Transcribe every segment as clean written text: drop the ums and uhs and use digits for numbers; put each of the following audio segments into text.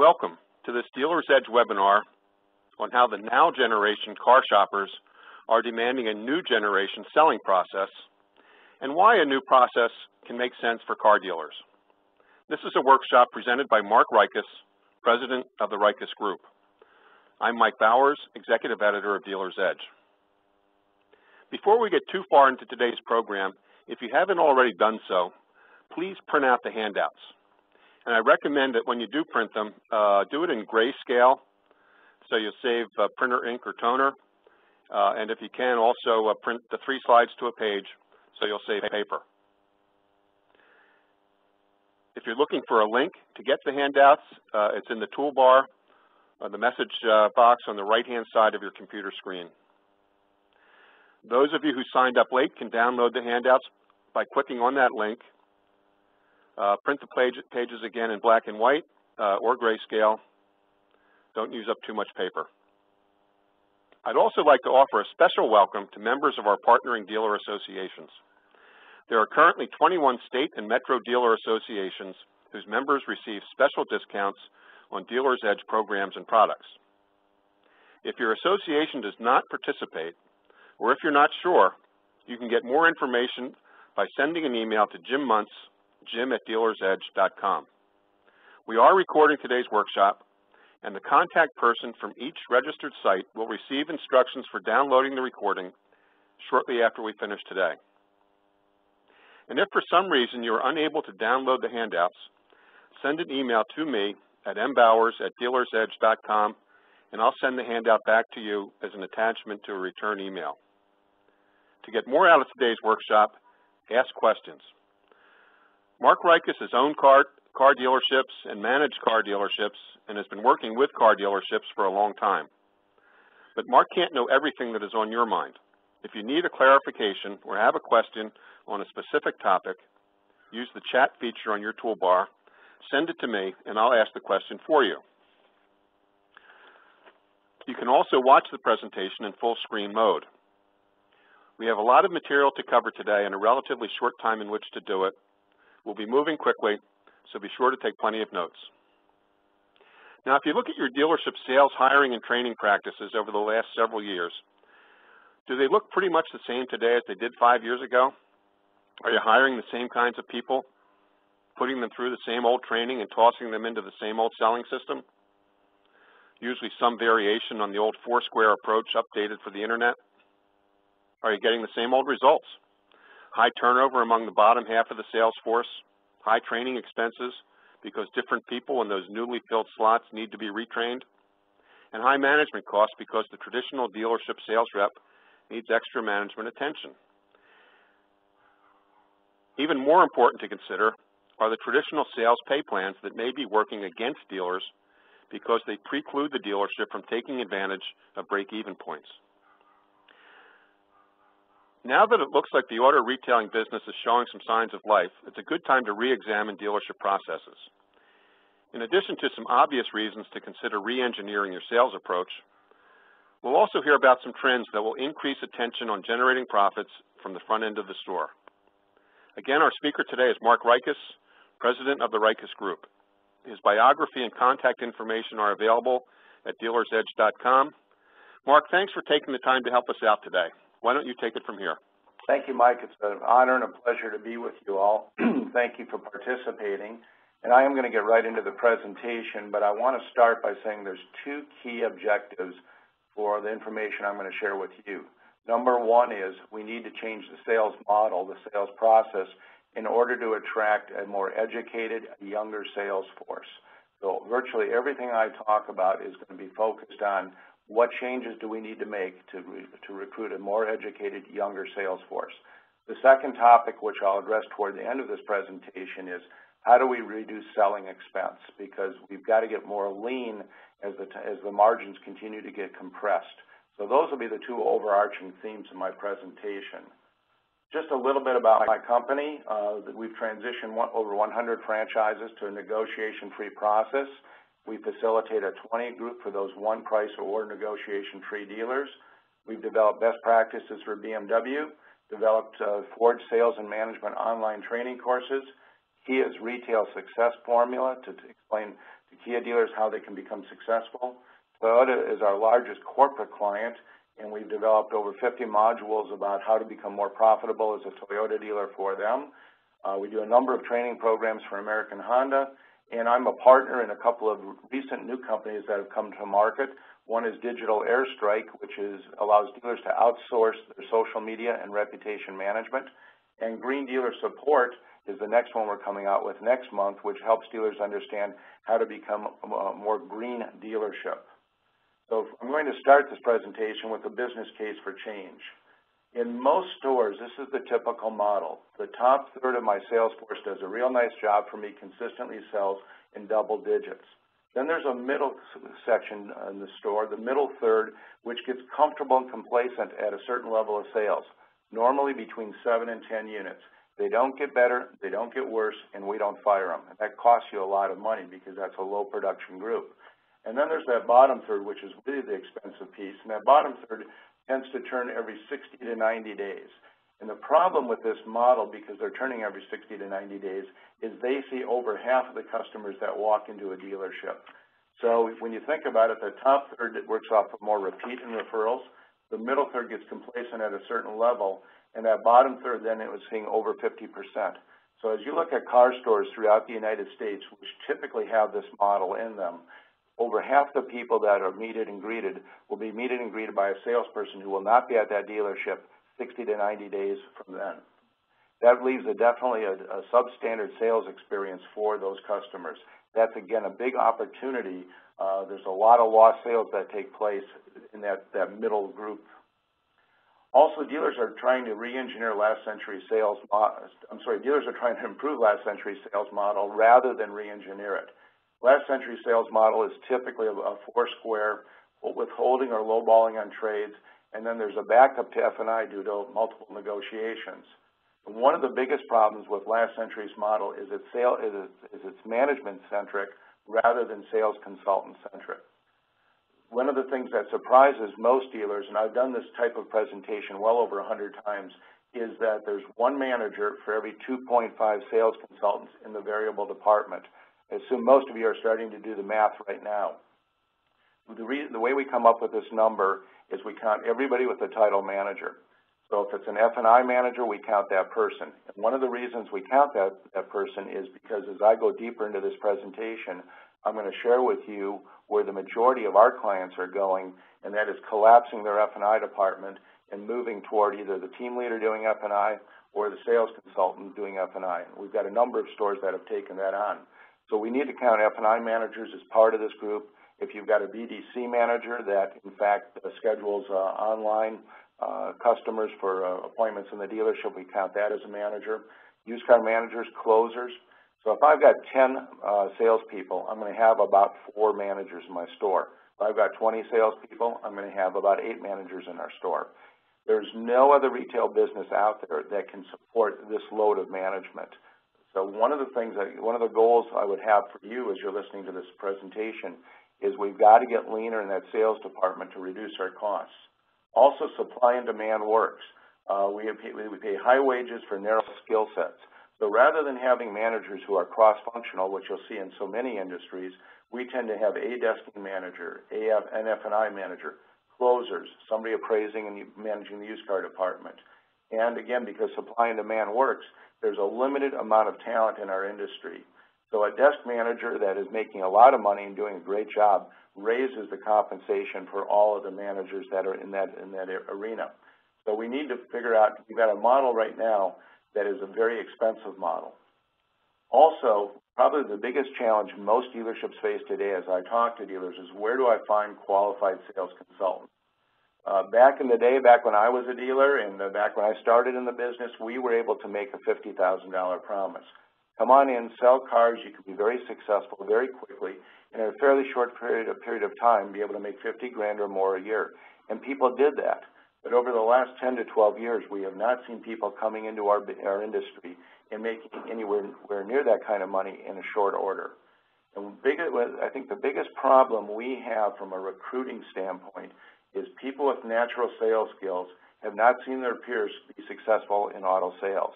Welcome to this Dealer's Edge webinar on how the now generation car shoppers are demanding a new generation selling process and why a new process can make sense for car dealers. This is a workshop presented by Mark Reiches, President of the Reiches Group. I'm Mike Bowers, Executive Editor of Dealer's Edge. Before we get too far into today's program, if you haven't already done so, please print out the handouts. And I recommend that when you do print them, do it in grayscale, so you'll save printer ink or toner. And if you can, also print the 3 slides to a page, so you'll save paper. If you're looking for a link to get the handouts, it's in the toolbar, the message box on the right-hand side of your computer screen. Those of you who signed up late can download the handouts by clicking on that link. Print the pages again in black and white or grayscale. Don't use up too much paper. I'd also like to offer a special welcome to members of our partnering dealer associations. There are currently 21 state and metro dealer associations whose members receive special discounts on Dealer's Edge programs and products. If your association does not participate, or if you're not sure, you can get more information by sending an email to Jim Muntz, jim@dealersedge.com. We are recording today's workshop, and the contact person from each registered site will receive instructions for downloading the recording shortly after we finish today. And if for some reason you are unable to download the handouts, send an email to me at mbowers@dealersedge.com, and I'll send the handout back to you as an attachment to a return email. To get more out of today's workshop, ask questions. Mark Reiches has owned car dealerships and managed car dealerships and has been working with car dealerships for a long time. But Mark can't know everything that is on your mind. If you need a clarification or have a question on a specific topic, use the chat feature on your toolbar, send it to me, and I'll ask the question for you. You can also watch the presentation in full screen mode. We have a lot of material to cover today and a relatively short time in which to do it. We'll be moving quickly, so be sure to take plenty of notes. Now, if you look at your dealership sales, hiring, and training practices over the last several years, do they look pretty much the same today as they did 5 years ago? Are you hiring the same kinds of people, putting them through the same old training and tossing them into the same old selling system? Usually some variation on the old Foursquare approach updated for the internet. Are you getting the same old results? High turnover among the bottom half of the sales force, high training expenses because different people in those newly filled slots need to be retrained, and high management costs because the traditional dealership sales rep needs extra management attention. Even more important to consider are the traditional sales pay plans that may be working against dealers because they preclude the dealership from taking advantage of break-even points. Now that it looks like the auto retailing business is showing some signs of life, it's a good time to re-examine dealership processes. In addition to some obvious reasons to consider re-engineering your sales approach, we'll also hear about some trends that will increase attention on generating profits from the front end of the store. Again, our speaker today is Mark Reiches, President of the Reiches Group. His biography and contact information are available at dealersedge.com. Mark, thanks for taking the time to help us out today. Why don't you take it from here? Thank you, Mike. It's an honor and a pleasure to be with you all. Thank you for participating. And I am going to get right into the presentation, but I want to start by saying there's 2 key objectives for the information I'm going to share with you. Number 1 is we need to change the sales model, the sales process, in order to attract a more educated, younger sales force. So virtually everything I talk about is going to be focused on what changes do we need to make to recruit a more educated, younger sales force. The second topic, which I'll address toward the end of this presentation, is how do we reduce selling expense? Because we've got to get more lean as the margins continue to get compressed. So those will be the 2 overarching themes of my presentation. Just a little bit about my company. We've transitioned over 100 franchises to a negotiation-free process. We facilitate a 20 group for those one price or negotiation-free dealers. We've developed best practices for BMW, developed Ford sales and management online training courses, Kia's retail success formula to explain to Kia dealers how they can become successful. Toyota is our largest corporate client, and we've developed over 50 modules about how to become more profitable as a Toyota dealer for them. We do a number of training programs for American Honda, and I'm a partner in a couple of recent new companies that have come to market. One is Digital Airstrike, which allows dealers to outsource their social media and reputation management. And Green Dealer Support is the next one we're coming out with next month, which helps dealers understand how to become a more green dealership. So I'm going to start this presentation with a business case for change. In most stores, this is the typical model. The top third of my sales force does a real nice job for me, consistently sells in double digits. Then there's a middle section in the store, the middle third, which gets comfortable and complacent at a certain level of sales, normally between 7 and 10 units. They don't get better, they don't get worse, and we don't fire them. And that costs you a lot of money because that's a low production group. And then there's that bottom third, which is really the expensive piece, and that bottom third tends to turn every 60 to 90 days. And the problem with this model, because they're turning every 60 to 90 days, is they see over half of the customers that walk into a dealership. So when you think about it, the top third works off of more repeat and referrals. The middle third gets complacent at a certain level, and that bottom third then it was seeing over 50%. So as you look at car stores throughout the United States, which typically have this model in them, over half the people that are meted and greeted will be meted and greeted by a salesperson who will not be at that dealership 60 to 90 days from then. That leaves definitely a substandard sales experience for those customers. That's, again, a big opportunity. There's a lot of lost sales that take place in that middle group. Also, dealers are trying to re-engineer last century sales dealers are trying to improve last century sales model rather than re-engineer it. Last century sales model is typically a four-square, withholding or lowballing on trades, and then there's a backup to F&I due to multiple negotiations. And one of the biggest problems with last century's model is it's management-centric rather than sales consultant-centric. One of the things that surprises most dealers, and I've done this type of presentation well over 100 times, is that there's one manager for every 2.5 sales consultants in the variable department. I assume most of you are starting to do the math right now. The way we come up with this number is we count everybody with the title manager. So if it's an F&I manager, we count that person. And one of the reasons we count that person is because as I go deeper into this presentation, I'm going to share with you where the majority of our clients are going, and that is collapsing their F&I department and moving toward either the team leader doing F&I or the sales consultant doing F&I. We've got a number of stores that have taken that on. So we need to count F&I managers as part of this group. If you've got a BDC manager that, in fact, schedules online customers for appointments in the dealership, we count that as a manager. Used car managers, closers. So if I've got 10 salespeople, I'm going to have about 4 managers in my store. If I've got 20 salespeople, I'm going to have about 8 managers in our store. There's no other retail business out there that can support this load of management. So one of the goals I would have for you as you're listening to this presentation is we've got to get leaner in that sales department to reduce our costs. Also, supply and demand works. We pay high wages for narrow skill sets. So rather than having managers who are cross-functional, which you'll see in so many industries, we tend to have a desking manager, an F&I manager, closers, somebody appraising and managing the used car department. And again, because supply and demand works, there's a limited amount of talent in our industry. So a desk manager that is making a lot of money and doing a great job raises the compensation for all of the managers that are in that arena. So we need to figure out, we've got a model right now that is a very expensive model. Also, probably the biggest challenge most dealerships face today as I talk to dealers is where do I find qualified sales consultants? Back in the day, back when I was a dealer and back when I started in the business, we were able to make a $50,000 promise. Come on in, sell cars, you can be very successful very quickly, and in a fairly short period of time be able to make 50 grand or more a year. And people did that. But over the last 10 to 12 years, we have not seen people coming into our industry and making anywhere near that kind of money in a short order. And I think the biggest problem we have from a recruiting standpoint is people with natural sales skills have not seen their peers be successful in auto sales.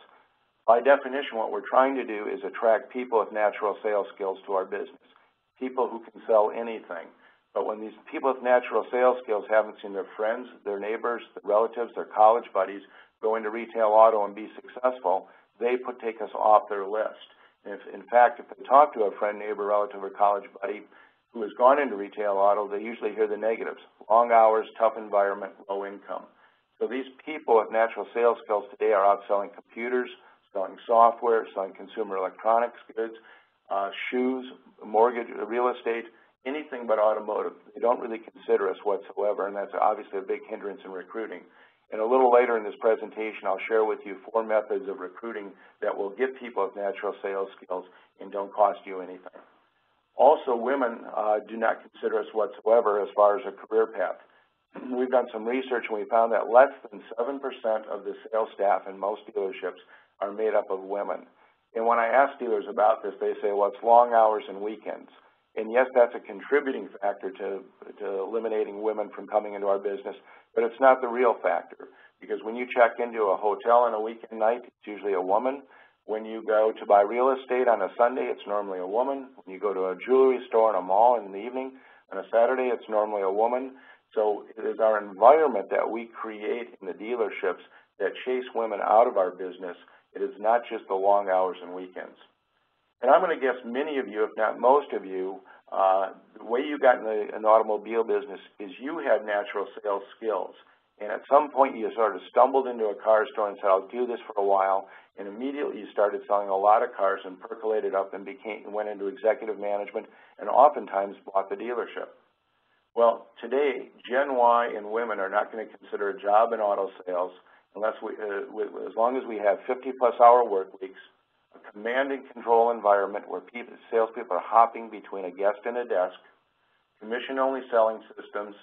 By definition, what we're trying to do is attract people with natural sales skills to our business. people who can sell anything. But when these people with natural sales skills haven't seen their friends, their neighbors, their relatives, their college buddies go into retail auto and be successful, they take us off their list. And in fact, if they talk to a friend, neighbor, relative, or college buddy who has gone into retail auto, they usually hear the negatives: long hours, tough environment, low income. So these people with natural sales skills today are out selling computers, selling software, selling consumer electronics goods, shoes, mortgage, real estate, anything but automotive. They don't really consider us whatsoever, and that's obviously a big hindrance in recruiting. And a little later in this presentation, I'll share with you 4 methods of recruiting that will get people with natural sales skills and don't cost you anything. Also, women do not consider us whatsoever as far as a career path. We've done some research and we found that less than 7% of the sales staff in most dealerships are made up of women. And when I ask dealers about this, they say, well, it's long hours and weekends. And yes, that's a contributing factor to eliminating women from coming into our business, but it's not the real factor, because when you check into a hotel on a weekend night, it's usually a woman. When you go to buy real estate on a Sunday, it's normally a woman. When you go to a jewelry store in a mall in the evening on a Saturday, it's normally a woman. So it is our environment that we create in the dealerships that chase women out of our business. It is not just the long hours and weekends. And I'm going to guess many of you, if not most of you, the way you got in the automobile business is you had natural sales skills. And at some point you sort of stumbled into a car store and said, I'll do this for a while. And immediately you started selling a lot of cars and percolated up and went into executive management and oftentimes bought the dealership. Well, today, Gen Y and women are not going to consider a job in auto sales unless as long as we have 50-plus hour work weeks, a command and control environment where salespeople are hopping between a guest and a desk, commission-only selling systems,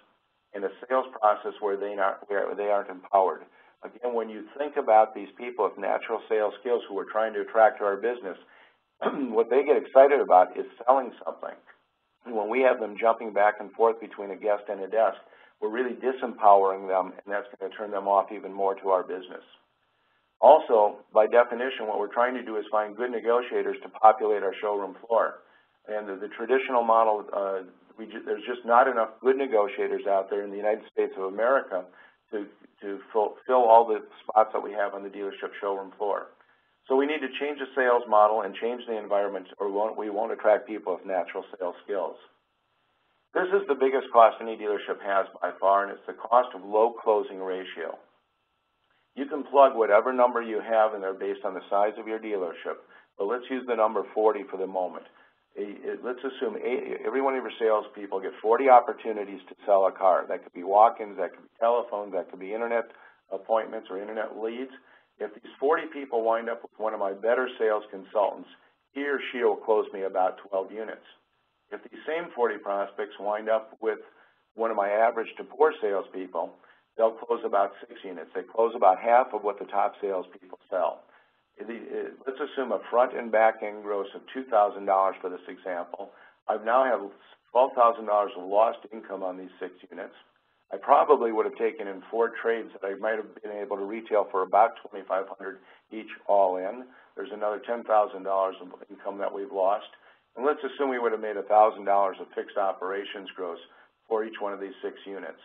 and a sales process where they aren't empowered. Again, when you think about these people with natural sales skills who we're trying to attract to our business, what they get excited about is selling something. And when we have them jumping back and forth between a guest and a desk, we're really disempowering them, and that's going to turn them off even more to our business. Also, by definition, what we're trying to do is find good negotiators to populate our showroom floor. And the traditional model, there's just not enough good negotiators out there in the United States of America to fill all the spots that we have on the dealership showroom floor. So we need to change the sales model and change the environment, or we won't attract people with natural sales skills. This is the biggest cost any dealership has by far, and it's the cost of low closing ratio. You can plug whatever number you have in there based on the size of your dealership, but let's use the number 40 for the moment. Let's assume every one of your salespeople get 40 opportunities to sell a car. That could be walk-ins, that could be telephones, that could be internet appointments or internet leads. If these 40 people wind up with one of my better sales consultants, he or she will close me about 12 units. If these same 40 prospects wind up with one of my average to poor salespeople, they'll close about 6 units. They close about half of what the top salespeople sell. Let's assume a front and back end gross of $2,000 for this example. I now have $12,000 of lost income on these 6 units. I probably would have taken in 4 trades that I might have been able to retail for about $2,500 each all in. There's another $10,000 of income that we've lost. And let's assume we would have made $1,000 of fixed operations gross for each one of these 6 units.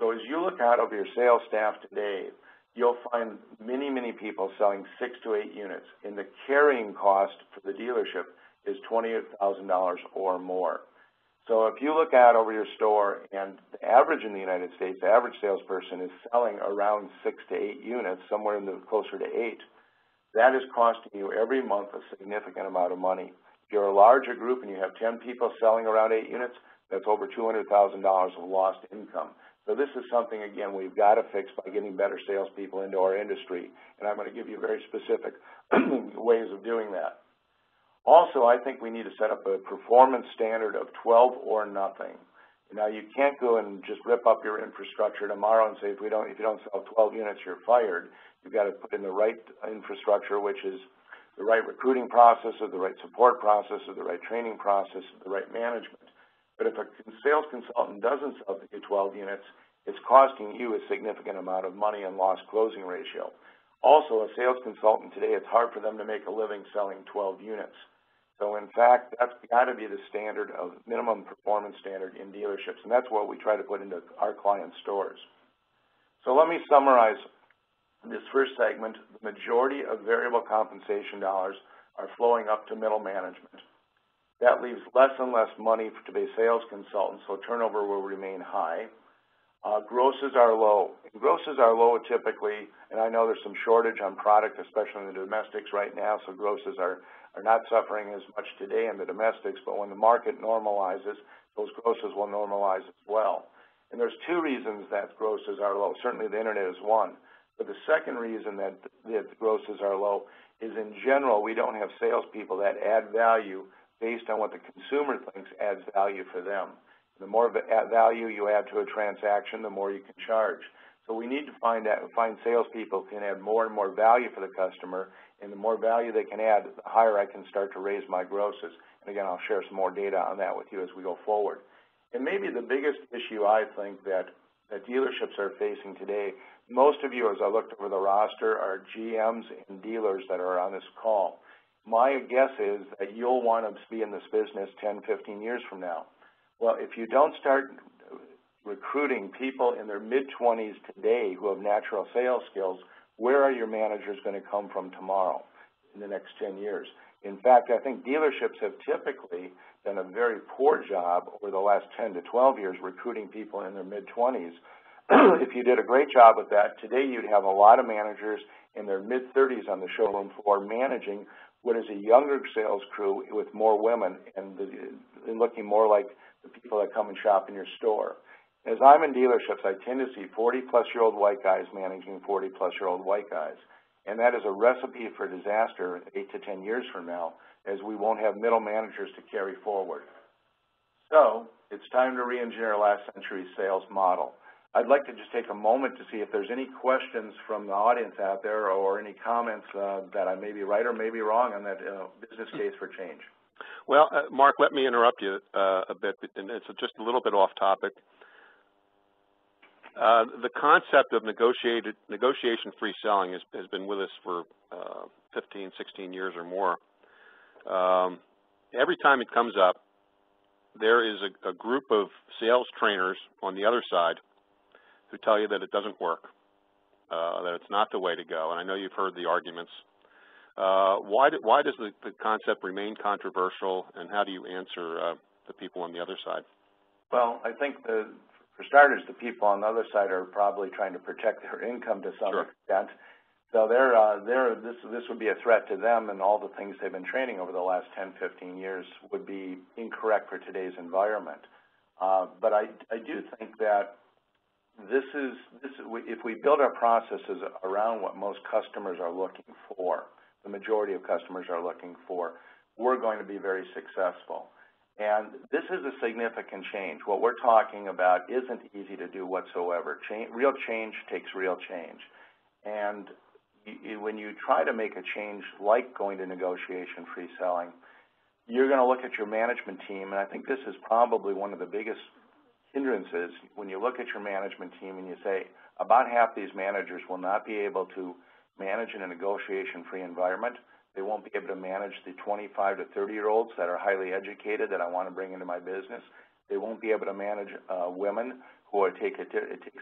So as you look out over your sales staff today, you'll find many, many people selling 6 to 8 units, and the carrying cost for the dealership is $28,000 or more. So if you look out over your store, and the average in the United States, the average salesperson is selling around 6 to 8 units, somewhere in the closer to 8, that is costing you every month a significant amount of money. If you're a larger group and you have 10 people selling around 8 units, that's over $200,000 of lost income. So this is something, again, we've got to fix by getting better salespeople into our industry, and I'm going to give you very specific ways of doing that. Also, I think we need to set up a performance standard of 12 or nothing. Now, you can't go and just rip up your infrastructure tomorrow and say, if you don't sell 12 units, you're fired. You've got to put in the right infrastructure, which is the right recruiting process, or the right support process, or the right training process, or the right management. But if a sales consultant doesn't sell 12 units, it's costing you a significant amount of money and lost closing ratio. Also, a sales consultant today, it's hard for them to make a living selling 12 units. So in fact, that's got to be the standard of minimum performance standard in dealerships, and that's what we try to put into our client stores. So let me summarize this first segment. The majority of variable compensation dollars are flowing up to middle management. That leaves less and less money to pay sales consultants, so turnover will remain high. Grosses are low. And grosses are low typically, and I know there's some shortage on product, especially in the domestics right now, so grosses are not suffering as much today in the domestics, but when the market normalizes, those grosses will normalize as well. And there's two reasons that grosses are low. Certainly the internet is one. But the second reason that the grosses are low is in general, we don't have salespeople that add value based on what the consumer thinks adds value for them. The more value you add to a transaction, the more you can charge. So we need to find salespeople who can add more and more value for the customer, and the more value they can add, the higher I can start to raise my grosses. And again, I'll share some more data on that with you as we go forward. And maybe the biggest issue I think that dealerships are facing today, most of you, as I looked over the roster, are GMs and dealers that are on this call. My guess is that you'll want to be in this business 10, 15 years from now. Well, if you don't start recruiting people in their mid-20s today who have natural sales skills, where are your managers going to come from tomorrow in the next 10 years? In fact, I think dealerships have typically done a very poor job over the last 10 to 12 years recruiting people in their mid-20s. If you did a great job with that, today you'd have a lot of managers in their mid-30s on the showroom floor managing what is a younger sales crew with more women and looking more like the people that come and shop in your store. As I'm in dealerships, I tend to see 40-plus-year-old white guys managing 40-plus-year-old white guys. And that is a recipe for disaster 8 to 10 years from now, as we won't have middle managers to carry forward. So it's time to re-engineer last century's sales model. I'd like to just take a moment to see if there's any questions from the audience out there or any comments that I may be right or may be wrong on that business case for change. Well, Mark, let me interrupt you a bit, and it's just a little bit off topic. The concept of negotiation-free selling has been with us for 15, 16 years or more. Every time it comes up, there is a group of sales trainers on the other side who tell you that it doesn't work, that it's not the way to go. And I know you've heard the arguments. Why does the concept remain controversial, and how do you answer the people on the other side? Well, I think for starters, the people on the other side are probably trying to protect their income to some extent. So this would be a threat to them, and all the things they've been training over the last 10, 15 years would be incorrect for today's environment. But I do think that if we build our processes around what most customers are looking for, the majority of customers are looking for, we're going to be very successful. And this is a significant change. What we're talking about isn't easy to do whatsoever. Real change takes real change. And when you try to make a change like going to negotiation-free selling, you're going to look at your management team, and I think this is probably one of the biggest hindrances when you look at your management team and you say about half these managers will not be able to manage in a negotiation-free environment. They won't be able to manage the 25 to 30-year-olds that are highly educated that I want to bring into my business. They won't be able to manage women it takes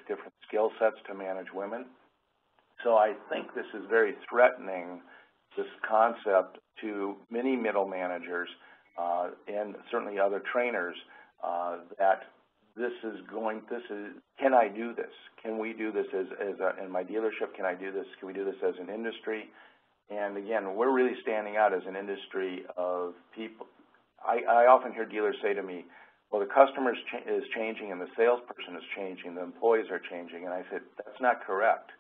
different skill sets to manage women. So I think this is very threatening, this concept, to many middle managers and certainly other trainers that can I do this? Can we do this in my dealership? Can I do this? Can we do this as an industry? And again, we're really standing out as an industry of people. I often hear dealers say to me, well, the customer is changing and the salesperson is changing, the employees are changing. And I said, that's not correct.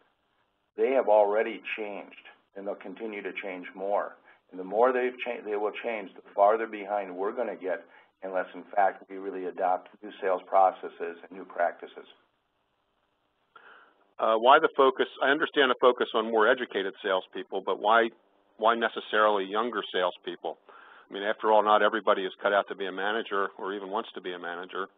They have already changed, and they'll continue to change more. And the more they will change, the farther behind we're going to get, unless, in fact, we really adopt new sales processes and new practices. Why the focus? I understand the focus on more educated salespeople, but why necessarily younger salespeople? I mean, after all, not everybody is cut out to be a manager or even wants to be a manager.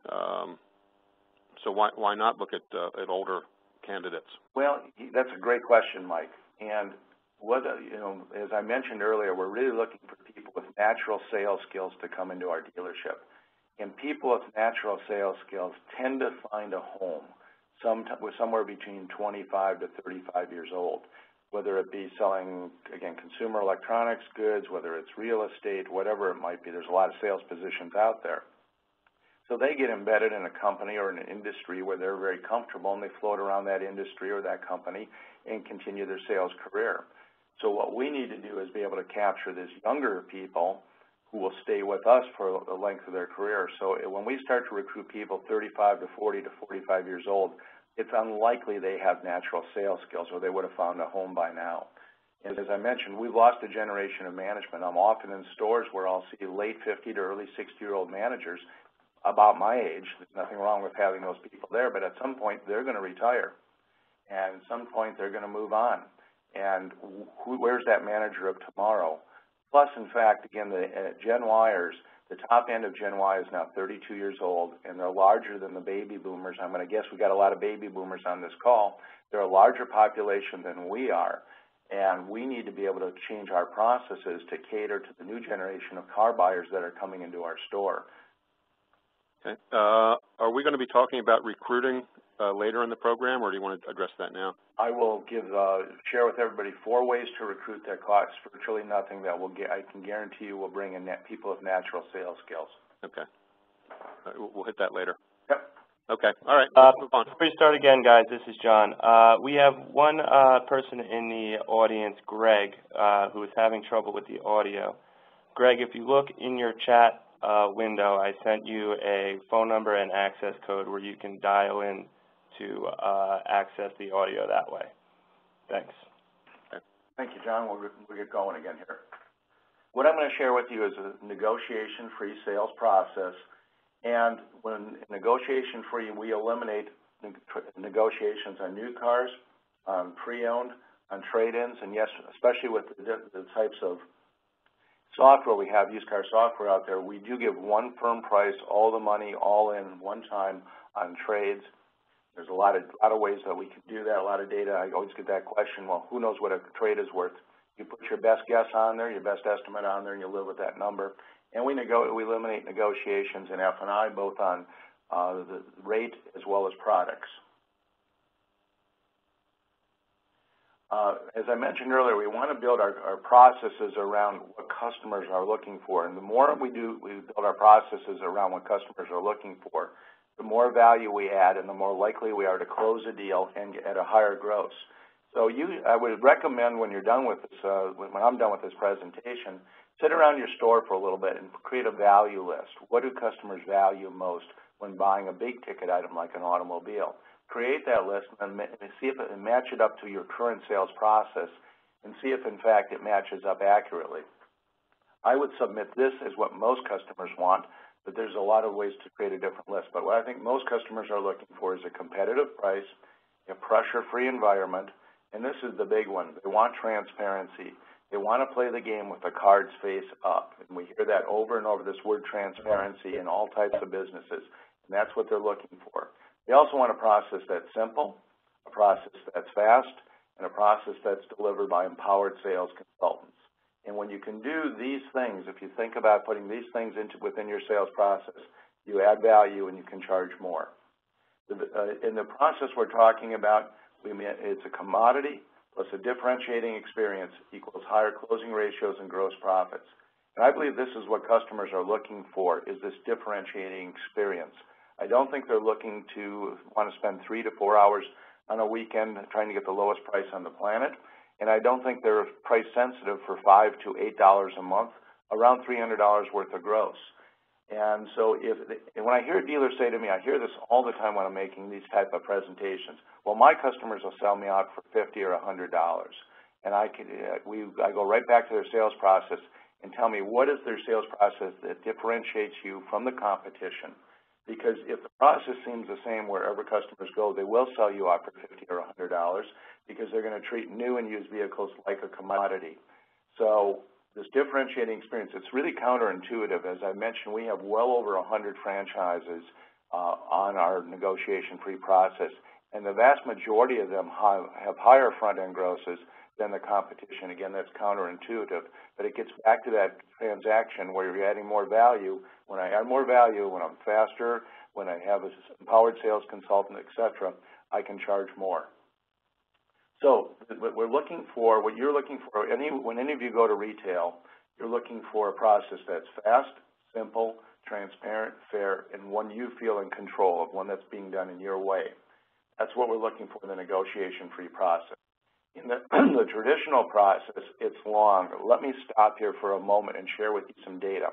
So why not look at older candidates? Well, that's a great question, Mike. And as I mentioned earlier, we're really looking for people with natural sales skills to come into our dealership. And people with natural sales skills tend to find a home somewhere between 25 to 35 years old, whether it be selling, again, consumer electronics goods, whether it's real estate, whatever it might be. There's a lot of sales positions out there. So they get embedded in a company or in an industry where they're very comfortable, and they float around that industry or that company and continue their sales career. So what we need to do is be able to capture these younger people who will stay with us for the length of their career. So when we start to recruit people 35 to 40 to 45 years old, it's unlikely they have natural sales skills or they would have found a home by now. And as I mentioned, we've lost a generation of management. I'm often in stores where I'll see late 50 to early 60-year-old managers about my age. There's nothing wrong with having those people there, but at some point they're going to retire. And at some point they're going to move on. And where's that manager of tomorrow? Plus, in fact, again, the Gen Yers, the top end of Gen Y is now 32 years old, and they're larger than the baby boomers. I'm going to guess we got a lot of baby boomers on this call. They're a larger population than we are, and we need to be able to change our processes to cater to the new generation of car buyers that are coming into our store. Okay. Are we going to be talking about recruiting later in the program, or do you want to address that now? I will share with everybody 4 ways to recruit that costs virtually nothing that I can guarantee you will bring in people with natural sales skills. Okay. We'll hit that later. Yep. Okay. All right. Let's move on. Before we start again, guys, this is John. We have one person in the audience, Greg, who is having trouble with the audio. Greg, if you look in your chat window, I sent you a phone number and access code where you can dial in to access the audio that way. Thanks. Okay. Thank you, John. We'll get going again here. What I'm going to share with you is a negotiation-free sales process. And when negotiation-free, we eliminate negotiations on new cars, on pre-owned, on trade-ins, and yes, especially with the types of software we have, used car software out there, we do give one firm price, all the money, all in one time on trades. There's a lot of ways that we can do that, a lot of data. I always get that question, well, who knows what a trade is worth? You put your best guess on there, your best estimate on there, and you live with that number. And we eliminate negotiations in F&I, both on the rate as well as products. As I mentioned earlier, we want to build our processes around what customers are looking for. And the more we build our processes around what customers are looking for, the more value we add and the more likely we are to close a deal and at a higher gross. So I would recommend when you're done with this, when I'm done with this presentation, sit around your store for a little bit and create a value list. What do customers value most when buying a big ticket item like an automobile? Create that list and see if it match it up to your current sales process and see if in fact it matches up accurately. I would submit this as what most customers want, but there's a lot of ways to create a different list. But what I think most customers are looking for is a competitive price, a pressure-free environment, and this is the big one. They want transparency. They want to play the game with the cards face up. And we hear that over and over, this word transparency in all types of businesses, and that's what they're looking for. They also want a process that's simple, a process that's fast, and a process that's delivered by empowered sales consultants. And when you can do these things, if you think about putting these things within your sales process, you add value and you can charge more. In the process we're talking about, it's a commodity plus a differentiating experience equals higher closing ratios and gross profits. And I believe this is what customers are looking for, is this differentiating experience. I don't think they're looking to want to spend 3 to 4 hours on a weekend trying to get the lowest price on the planet. And I don't think they're price sensitive for $5 to $8 a month, around $300 worth of gross. And so when I hear dealers say to me, I hear this all the time when I'm making these type of presentations, well, my customers will sell me out for $50 or $100. And I go right back to their sales process and tell me what is their sales process that differentiates you from the competition. Because if the process seems the same wherever customers go, they will sell you out for $50 or $100 because they're going to treat new and used vehicles like a commodity. So this differentiating experience, it's really counterintuitive. As I mentioned, we have well over 100 franchises on our negotiation-free process, and the vast majority of them have higher front-end grosses than the competition. Again, that's counterintuitive. but it gets back to that transaction where you're adding more value. When I add more value, when I'm faster, when I have an empowered sales consultant, et cetera, I can charge more. So what we're looking for, what you're looking for, when any of you go to retail, you're looking for a process that's fast, simple, transparent, fair, and one you feel in control of, one that's being done in your way. That's what we're looking for in the negotiation-free process. In the traditional process, it's long. Let me stop here for a moment and share with you some data.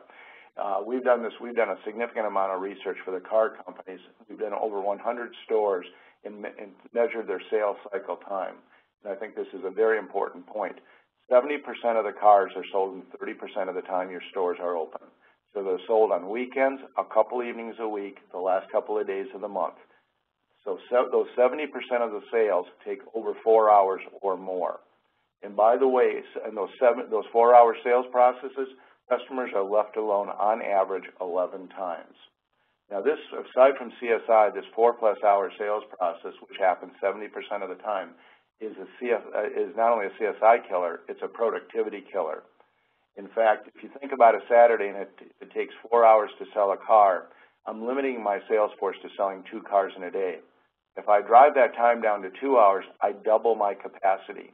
We've done a significant amount of research for the car companies. We've done over 100 stores and measured their sales cycle time. And I think this is a very important point. 70% of the cars are sold in 30% of the time your stores are open. So they're sold on weekends, a couple evenings a week, the last couple of days of the month. So those 70% of the sales take over 4 hours or more. And by the way, in those 4-hour sales processes, customers are left alone on average 11 times. Now this, aside from CSI, this 4+ hour sales process, which happens 70% of the time, is not only a CSI killer, it's a productivity killer. In fact, if you think about a Saturday and it takes 4 hours to sell a car, I'm limiting my sales force to selling 2 cars in a day. If I drive that time down to 2 hours, I double my capacity.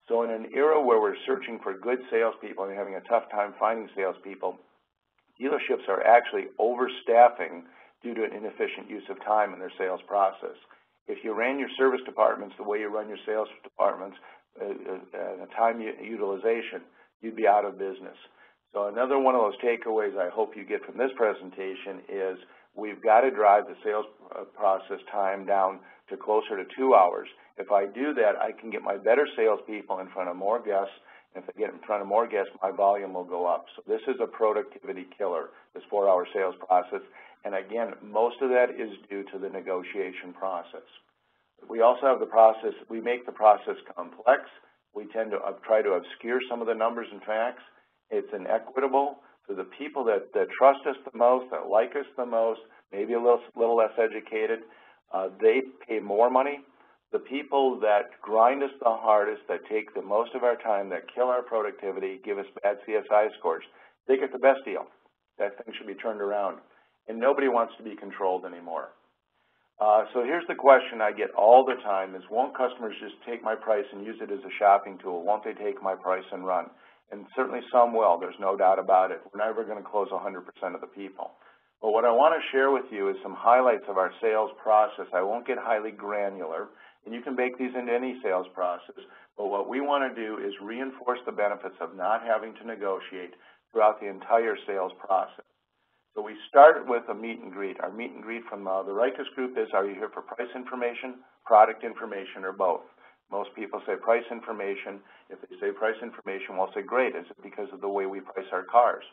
So in an era where we're searching for good salespeople and having a tough time finding salespeople, dealerships are actually overstaffing due to an inefficient use of time in their sales process. If you ran your service departments the way you run your sales departments, time utilization, you'd be out of business. So another one of those takeaways I hope you get from this presentation is we've got to drive the sales process time down to closer to 2 hours. If I do that, I can get my better salespeople in front of more guests. And if I get in front of more guests, my volume will go up. So this is a productivity killer, this 4-hour sales process. And again, most of that is due to the negotiation process. We also have the process, we make the process complex. We tend to try to obscure some of the numbers and facts. It's inequitable. So the people that trust us the most, that like us the most, maybe a little less educated, they pay more money. The people that grind us the hardest, that take the most of our time, that kill our productivity, give us bad CSI scores, they get the best deal. That thing should be turned around. And nobody wants to be controlled anymore. So here's the question I get all the time is, won't customers just take my price and use it as a shopping tool? Won't they take my price and run? And certainly some will. There's no doubt about it. We're never going to close 100% of the people. But what I want to share with you is some highlights of our sales process. I won't get highly granular, and you can bake these into any sales process. But what we want to do is reinforce the benefits of not having to negotiate throughout the entire sales process. So we start with a meet and greet. Our meet and greet from the Rikers group is, are you here for price information, product information, or both? Most people say price information. If they say price information, we'll say, great. Is it because of the way we price our cars?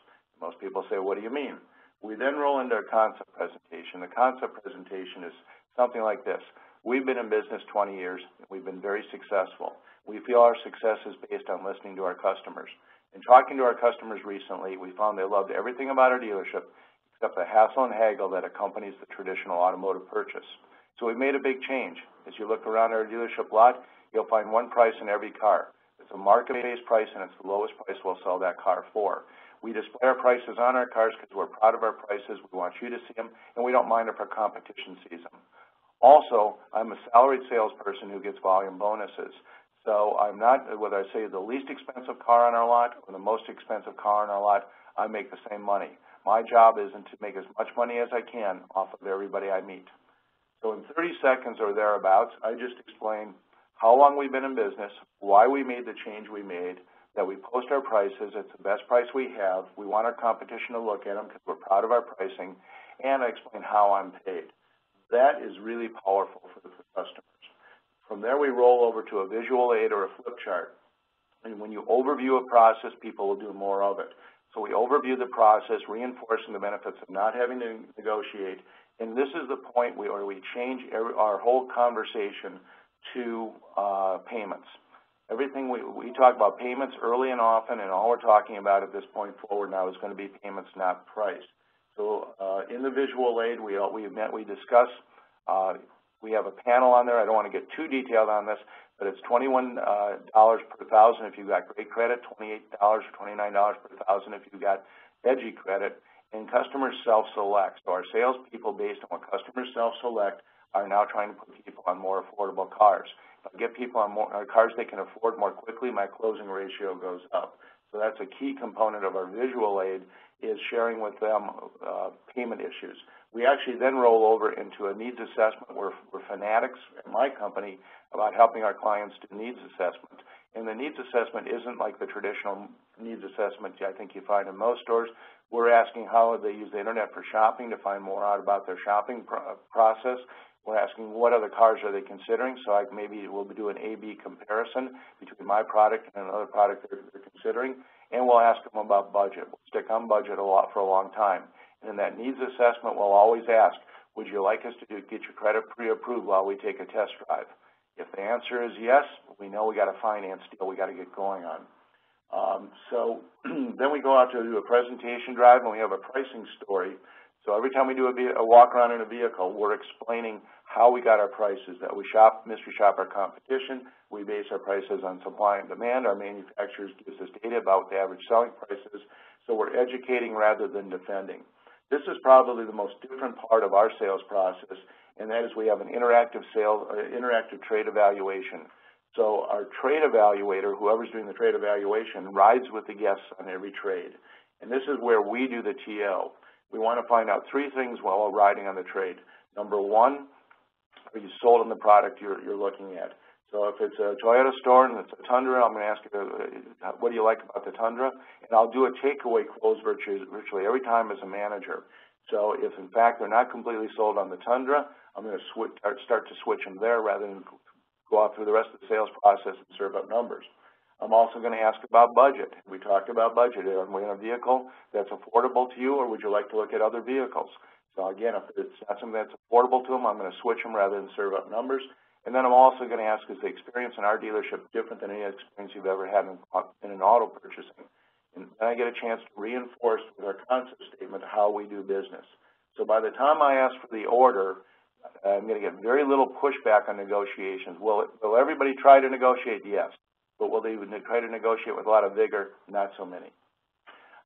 Most people say, what do you mean? We then roll into a concept presentation. The concept presentation is something like this. We've been in business 20 years. We've been very successful. We feel our success is based on listening to our customers. In talking to our customers recently, we found they loved everything about our dealership except the hassle and haggle that accompanies the traditional automotive purchase. So we've made a big change. As you look around our dealership lot, you'll find one price in every car. It's a market-based price, and it's the lowest price we'll sell that car for. We display our prices on our cars because we're proud of our prices. We want you to see them, and we don't mind if our competition sees them. Also, I'm a salaried salesperson who gets volume bonuses. So I'm not, whether I say the least expensive car on our lot or the most expensive car on our lot, I make the same money. My job isn't to make as much money as I can off of everybody I meet. So in 30 seconds or thereabouts, I just explain how long we've been in business, why we made the change we made, that we post our prices, it's the best price we have, we want our competition to look at them because we're proud of our pricing, and I explain how I'm paid. That is really powerful for the customers. From there, we roll over to a visual aid or a flip chart. And when you overview a process, people will do more of it. So we overview the process, reinforcing the benefits of not having to negotiate. And this is the point where we change our whole conversation to payments. Everything we talk about payments early and often, and all we're talking about at this point forward now is going to be payments, not price. So in the visual aid, we discuss We have a panel on there. I don't want to get too detailed on this, but it's $21 per thousand if you've got great credit, $28 or $29 per thousand if you've got edgy credit, and customers self-select. So our salespeople, based on what customers self-select, are now trying to put people on more affordable cars. If I get people on more cars they can afford more quickly, my closing ratio goes up. So that's a key component of our visual aid, is sharing with them payment issues. We actually then roll over into a needs assessment. We're fanatics at my company about helping our clients do needs assessment. And the needs assessment isn't like the traditional needs assessment I think you find in most stores. We're asking how they use the internet for shopping to find more out about their shopping process. We're asking what other cars are they considering, so maybe we'll do an A-B comparison between my product and another product they're considering, and we'll ask them about budget. We'll stick on budget for a long time. And in that needs assessment, we'll always ask, would you like us to get your credit pre-approved while we take a test drive? If the answer is yes, we know we got a finance deal we got to get going on. So then we go out to do a presentation drive, and we have a pricing story. So every time we do a walk around in a vehicle, we're explaining how we got our prices, that we mystery shop our competition. We base our prices on supply and demand. Our manufacturers gives us data about the average selling prices. So we're educating rather than defending. This is probably the most different part of our sales process, and that is we have an interactive trade evaluation. So our trade evaluator, whoever's doing the trade evaluation, rides with the guests on every trade. And this is where we do the TL. We want to find out three things while we're riding on the trade. Number one, are you sold on the product you're looking at? So if it's a Toyota store and it's a Tundra, I'm going to ask you, what do you like about the Tundra? And I'll do a takeaway close virtually every time as a manager. So if, in fact, they're not completely sold on the Tundra, I'm going to start to switch them there rather than go out through the rest of the sales process and serve up numbers. I'm also going to ask about budget. We talked about budget. Are we in a vehicle that's affordable to you, or would you like to look at other vehicles? So again, if it's not something that's affordable to them, I'm going to switch them rather than serve up numbers. And then I'm also going to ask, is the experience in our dealership different than any experience you've ever had in an auto purchasing? And then I get a chance to reinforce with our concept statement how we do business. So by the time I ask for the order, I'm going to get very little pushback on negotiations. Will everybody try to negotiate? Yes. But will they try to negotiate with a lot of vigor? Not so many.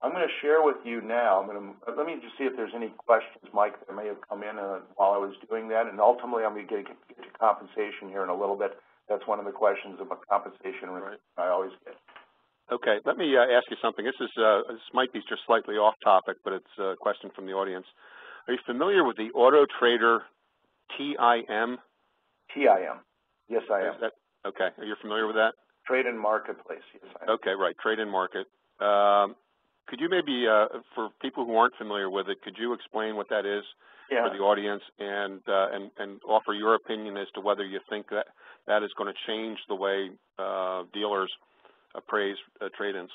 I'm going to share with you now, let me just see if there's any questions, Mike, that may have come in while I was doing that, and ultimately I'm going to get to compensation here in a little bit. That's one of the questions about compensation I always get. Okay, let me ask you something. This might be just slightly off topic, but it's a question from the audience. Are you familiar with the Auto Trader TIM? TIM. Yes, I am. Okay, are you familiar with that? Trade and Marketplace, yes, I am. Okay, right, Trade and Market. Could you maybe, for people who aren't familiar with it, could you explain what that is for the audience and offer your opinion as to whether you think that is going to change the way dealers appraise trade-ins?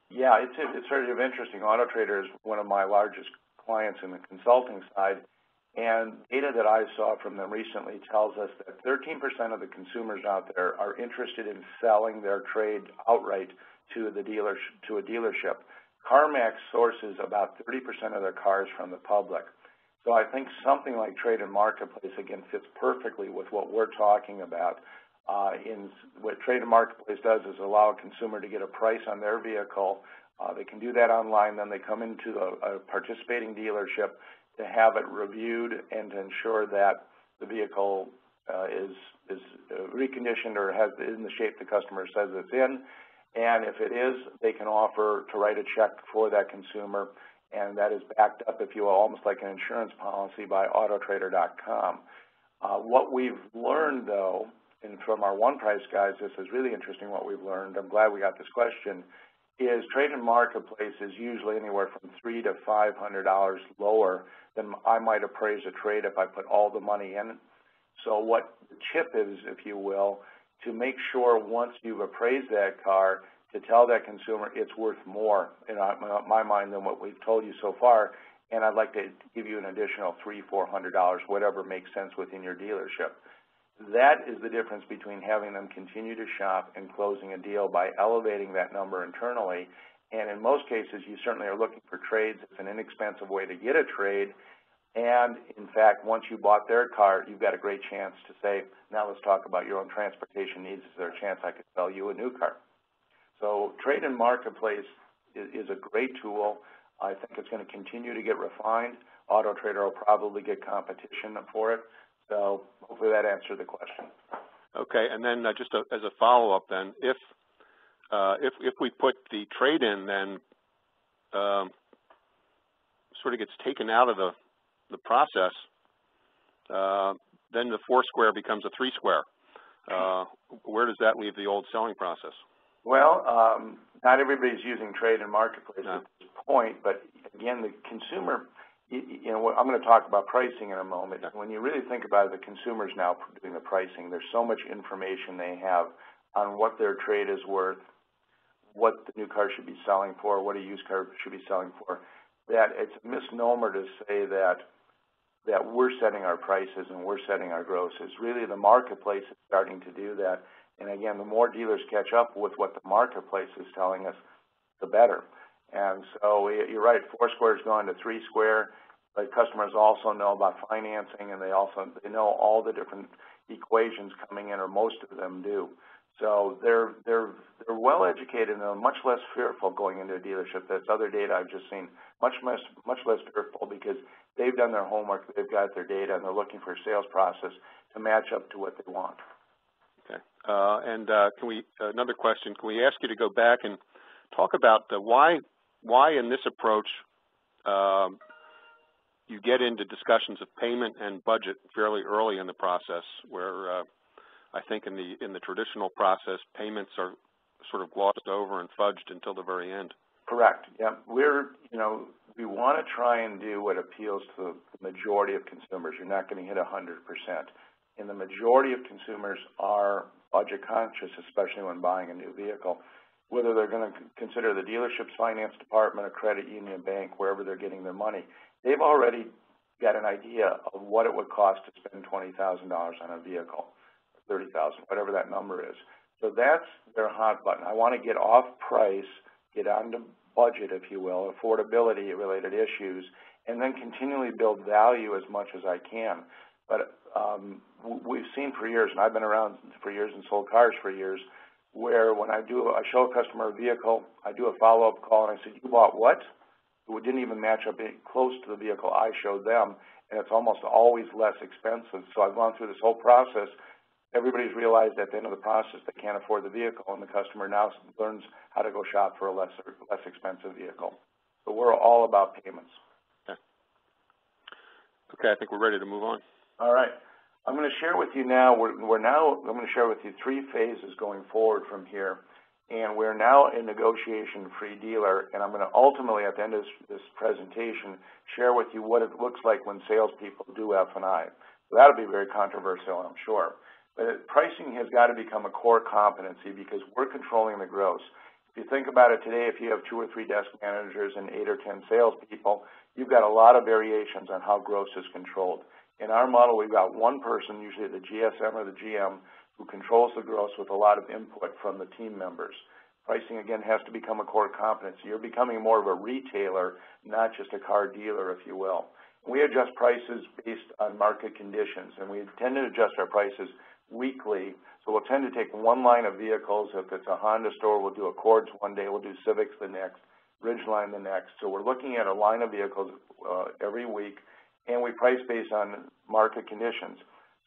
Yeah, it's sort of interesting. Auto Trader is one of my largest clients in the consulting side, and data that I saw from them recently tells us that 13% of the consumers out there are interested in selling their trade outright to a dealership. CarMax sources about 30% of their cars from the public. So I think something like Trade and Marketplace, again, fits perfectly with what we're talking about. What Trade and Marketplace does is allow a consumer to get a price on their vehicle. They can do that online, then they come into a participating dealership to have it reviewed and to ensure that the vehicle is reconditioned or has in the shape the customer says it's in. And if it is, they can offer to write a check for that consumer, and that is backed up, if you will, almost like an insurance policy by Autotrader.com. What we've learned, though, and from our One Price guys, this is really interesting what we've learned. I'm glad we got this question, is Trade and Marketplace is usually anywhere from $300 to $500 lower than I might appraise a trade if I put all the money in. So what the chip is, if you will, to make sure once you've appraised that car, to tell that consumer it's worth more in my mind than what we've told you so far, and I'd like to give you an additional $300, $400, whatever makes sense within your dealership. That is the difference between having them continue to shop and closing a deal by elevating that number internally. And in most cases, you certainly are looking for trades. It's an inexpensive way to get a trade. And in fact, once you bought their car, you've got a great chance to say, now let's talk about your own transportation needs. Is there a chance I could sell you a new car? So trade-in marketplace is a great tool. I think it's going to continue to get refined. Auto Trader will probably get competition for it. So hopefully that answered the question. Okay, and then just as a follow-up, then, if we put the trade-in, then sort of gets taken out of the process, then the 4 square becomes a 3 square. Where does that leave the old selling process? Well, not everybody's using trade-in marketplace No. at this point, but again, the consumer, you know, I'm going to talk about pricing in a moment. Yeah. When you really think about it, the consumer's now doing the pricing. There's so much information they have on what their trade is worth, what the new car should be selling for, what a used car should be selling for, that it's a misnomer to say that we're setting our prices and we're setting our grosses. Really, the marketplace is starting to do that. And again, the more dealers catch up with what the marketplace is telling us, the better. And so you're right, 4 square has gone to 3 square, but customers also know about financing, and they know all the different equations coming in, or most of them do. So they're well educated and they're much less fearful going into a dealership. That's other data I've just seen, much less fearful, because they've done their homework, they've got their data, and they're looking for a sales process to match up to what they want. Okay. Another question, can we ask you to go back and talk about why in this approach you get into discussions of payment and budget fairly early in the process, where I think in the traditional process, payments are sort of glossed over and fudged until the very end. Correct. Yeah, we want to try and do what appeals to the majority of consumers. You're not going to hit 100%. And the majority of consumers are budget conscious, especially when buying a new vehicle. Whether they're going to consider the dealership's finance department, a credit union, bank, wherever they're getting their money, they've already got an idea of what it would cost to spend $20,000 on a vehicle, $30,000, whatever that number is. So that's their hot button. I want to get off price, get onto budget, if you will, affordability-related issues, and then continually build value as much as I can. But we've seen for years, and I've been around for years and sold cars for years, where when I show a customer a vehicle, I do a follow-up call, and I said, you bought what? It didn't even match up close to the vehicle I showed them, and it's almost always less expensive. So I've gone through this whole process. Everybody's realized at the end of the process they can't afford the vehicle, and the customer now learns how to go shop for a less expensive vehicle. So we're all about payments. Okay, I think we're ready to move on. All right. I'm going to share with you now, I'm going to share with you 3 phases going forward from here. And we're now a negotiation-free dealer, and I'm going to ultimately, at the end of this presentation, share with you what it looks like when salespeople do F&I. So that'll be very controversial, I'm sure. But pricing has got to become a core competency because we're controlling the gross. If you think about it today, if you have 2 or 3 desk managers and 8 or 10 salespeople, you've got a lot of variations on how gross is controlled. In our model, we've got one person, usually the GSM or the GM, who controls the gross with a lot of input from the team members. Pricing, again, has to become a core competency. You're becoming more of a retailer, not just a car dealer, if you will. We adjust prices based on market conditions, and we tend to adjust our prices weekly. So we'll tend to take one line of vehicles. If it's a Honda store, we'll do Accords one day, we'll do Civics the next, Ridgeline the next. So we're looking at a line of vehicles every week, and we price based on market conditions.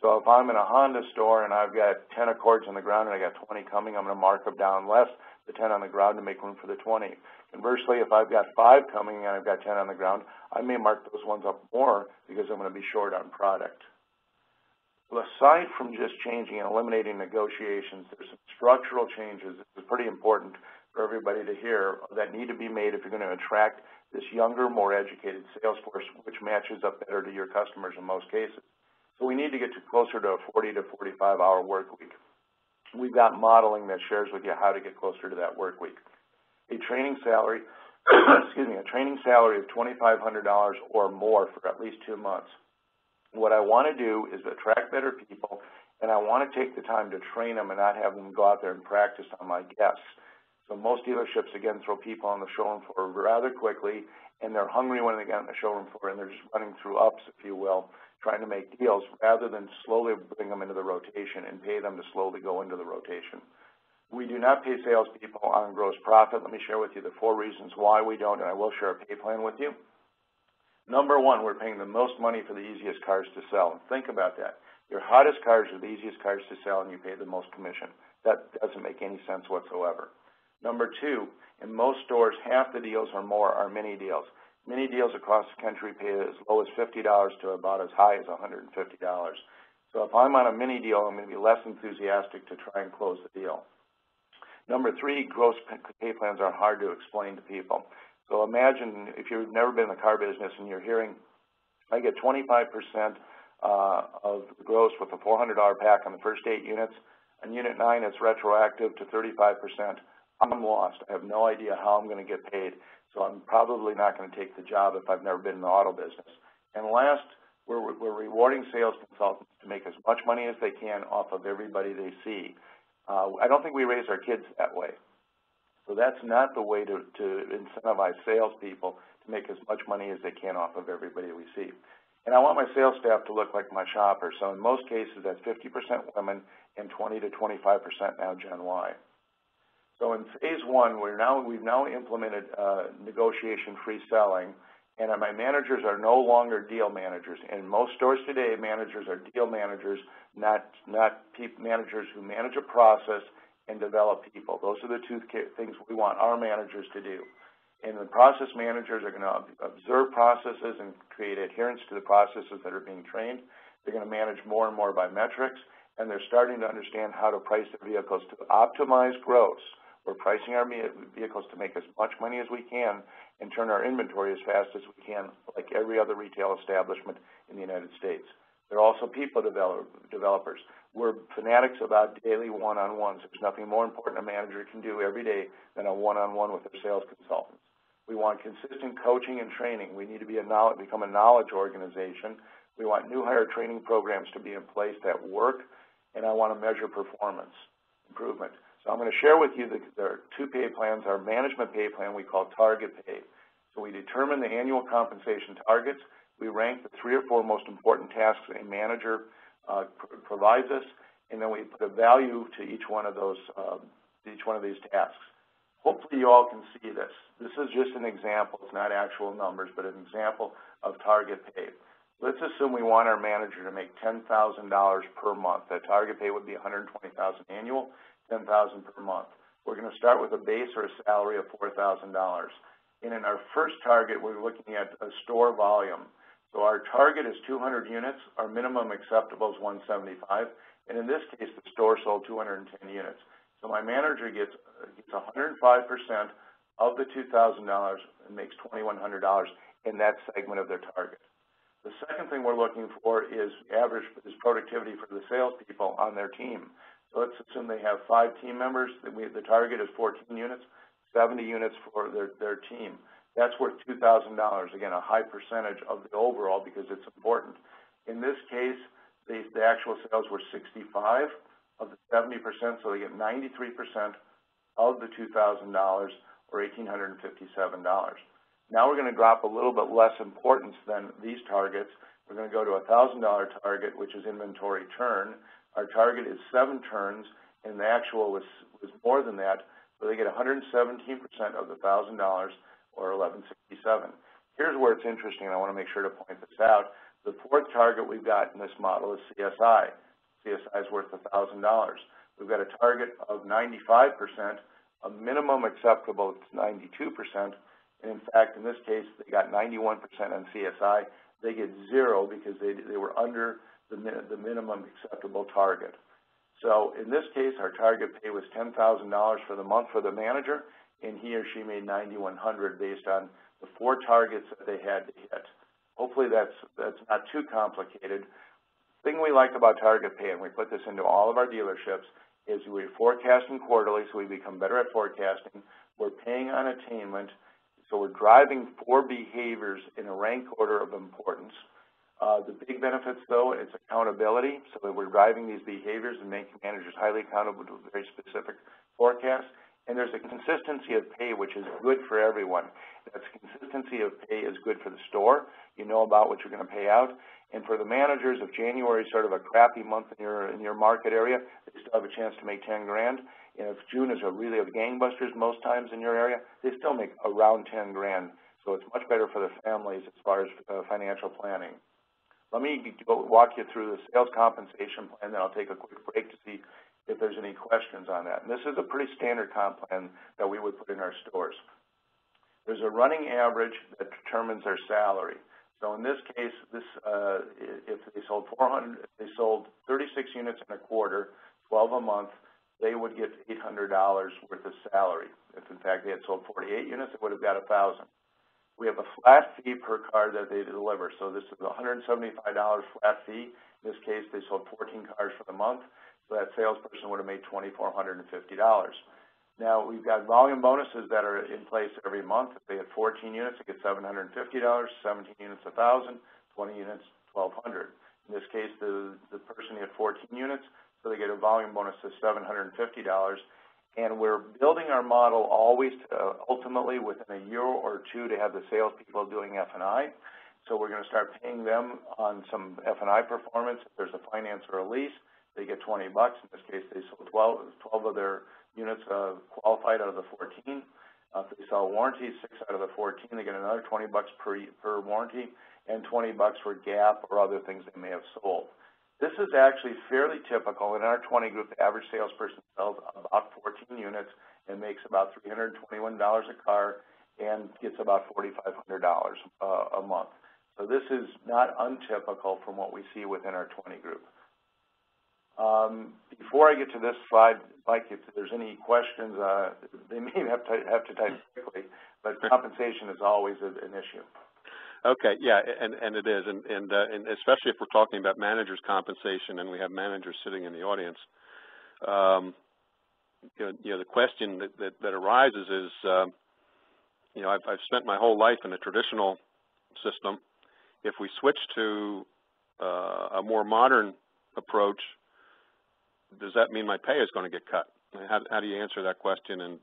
So if I'm in a Honda store and I've got 10 Accords on the ground and I got 20 coming, I'm going to mark them down less, the 10 on the ground, to make room for the 20. Conversely, if I've got 5 coming and I've got 10 on the ground, I may mark those ones up more because I'm going to be short on product. Well, aside from just changing and eliminating negotiations, there's some structural changes. This is pretty important for everybody to hear that need to be made if you're going to attract this younger, more educated sales force, which matches up better to your customers in most cases. So we need to get closer to a 40 to 45-hour work week. We've got modeling that shares with you how to get closer to that work week. A training salary, a training salary of $2,500 or more for at least 2 months. What I want to do is attract better people, and I want to take the time to train them and not have them go out there and practice on my guests. So most dealerships, again, throw people on the showroom floor rather quickly, and they're hungry when they get on the showroom floor, and they're just running through ups, if you will, trying to make deals, rather than slowly bring them into the rotation and pay them to slowly go into the rotation. We do not pay salespeople on gross profit. Let me share with you the 4 reasons why we don't, and I will share a pay plan with you. Number 1, we're paying the most money for the easiest cars to sell. And think about that. Your hottest cars are the easiest cars to sell, and you pay the most commission. That doesn't make any sense whatsoever. Number 2, in most stores, half the deals or more are mini deals. Mini deals across the country pay as low as $50 to about as high as $150. So if I'm on a mini deal, I'm going to be less enthusiastic to try and close the deal. Number 3, gross pay plans are hard to explain to people. So imagine if you've never been in the car business and you're hearing, I get 25% of the gross with a $400 pack on the first 8 units. On Unit 9, it's retroactive to 35%. I'm lost. I have no idea how I'm going to get paid, so I'm probably not going to take the job if I've never been in the auto business. And last, we're rewarding sales consultants to make as much money as they can off of everybody they see. I don't think we raise our kids that way. So that's not the way to incentivize salespeople to make as much money as they can off of everybody we see. And I want my sales staff to look like my shoppers. So in most cases, that's 50% women and 20 to 25% now Gen Y. So in phase 1, we've now implemented negotiation-free selling, and my managers are no longer deal managers. In most stores today, managers are deal managers, not managers who manage a process and develop people. Those are the 2 things we want our managers to do. And the process managers are going to observe processes and create adherence to the processes that are being trained. They're going to manage more and more by metrics, and they're starting to understand how to price their vehicles to optimize gross. We're pricing our vehicles to make as much money as we can and turn our inventory as fast as we can, like every other retail establishment in the United States. They're also people developers. We're fanatics about daily one-on-ones. There's nothing more important a manager can do every day than a one-on-one with their sales consultants. We want consistent coaching and training. We need to become a knowledge organization. We want new hire training programs to be in place that work, and I want to measure performance improvement. So I'm going to share with you there are 2 pay plans. Our management pay plan we call target pay. So we determine the annual compensation targets. We rank the 3 or 4 most important tasks a manager provides us, and then we put a value to each one of these tasks. Hopefully you all can see this. This is just an example. It's not actual numbers, but an example of target pay. Let's assume we want our manager to make $10,000 per month. That target pay would be $120,000 annual, $10,000 per month. We're going to start with a base or a salary of $4,000. And in our first target, we're looking at a store volume. So our target is 200 units. Our minimum acceptable is 175. And in this case, the store sold 210 units. So my manager gets 105% of the $2,000 and makes $2,100 in that segment of their target. The second thing we're looking for is productivity for the salespeople on their team. So let's assume they have 5 team members. The target is 14 units, 70 units for their team. That's worth $2,000. Again, a high percentage of the overall because it's important. In this case, the actual sales were 65 of the 70%, so they get 93% of the $2,000 or $1,857. Now we're going to drop a little bit less importance than these targets. We're going to go to a $1,000 target, which is inventory turn. Our target is 7 turns, and the actual was more than that, so they get 117% of the $1,000 or $1,167. Here's where it's interesting, and I want to make sure to point this out. The 4th target we've got in this model is CSI. CSI is worth $1,000. We've got a target of 95%, a minimum acceptable is 92%, and in fact, in this case, they got 91% on CSI. They get 0 because they were under the minimum acceptable target. So in this case, our target pay was $10,000 for the month for the manager, and he or she made $9,100 based on the 4 targets that they had to hit. Hopefully that's not too complicated. The thing we like about target pay, and we put this into all of our dealerships, is we're forecasting quarterly, so we become better at forecasting. We're paying on attainment, so we're driving 4 behaviors in a rank order of importance. The big benefits, though, is accountability, so that we're driving these behaviors and making managers highly accountable to a very specific forecast. And there's a consistency of pay, which is good for everyone. That's consistency of pay is good for the store. You know about what you're going to pay out. And for the managers, if January is sort of a crappy month in your market area, they still have a chance to make 10 grand. And if June is really of gangbusters most times in your area, they still make around 10 grand. So it's much better for the families as far as financial planning. Let me walk you through the sales compensation plan, then I'll take a quick break to see if there's any questions on that. And this is a pretty standard comp plan that we would put in our stores. There's a running average that determines their salary. So in this case, if they sold 36 units in a quarter, 12 a month, they would get $800 worth of salary. If in fact they had sold 48 units, they would have got $1,000. We have a flat fee per car that they deliver. So this is a $175 flat fee. In this case, they sold 14 cars for the month. So that salesperson would have made $2,450. Now, we've got volume bonuses that are in place every month. If they had 14 units, they get $750, 17 units, $1,000, 20 units, $1,200. In this case, the person had 14 units, so they get a volume bonus of $750. And we're building our model always to ultimately within a year or two to have the salespeople doing F&I. So we're going to start paying them on some F&I performance. If there's a finance or a lease, they get $20. In this case, they sold 12 of their units qualified out of the 14. If they sell warranties, 6 out of the 14, they get another $20 per warranty and $20 for gap or other things they may have sold. This is actually fairly typical. In our 20 group, the average salesperson sells about 14 units and makes about $321 a car and gets about $4,500 a month. So this is not untypical from what we see within our 20 group. Before I get to this slide, Mike, if there's any questions, they may have to type quickly, but compensation is always an issue. Okay, yeah, and it is, and especially if we're talking about managers' compensation, and we have managers sitting in the audience. The question that arises is, I've spent my whole life in a traditional system. If we switch to a more modern approach, does that mean my pay is going to get cut? How do you answer that question? And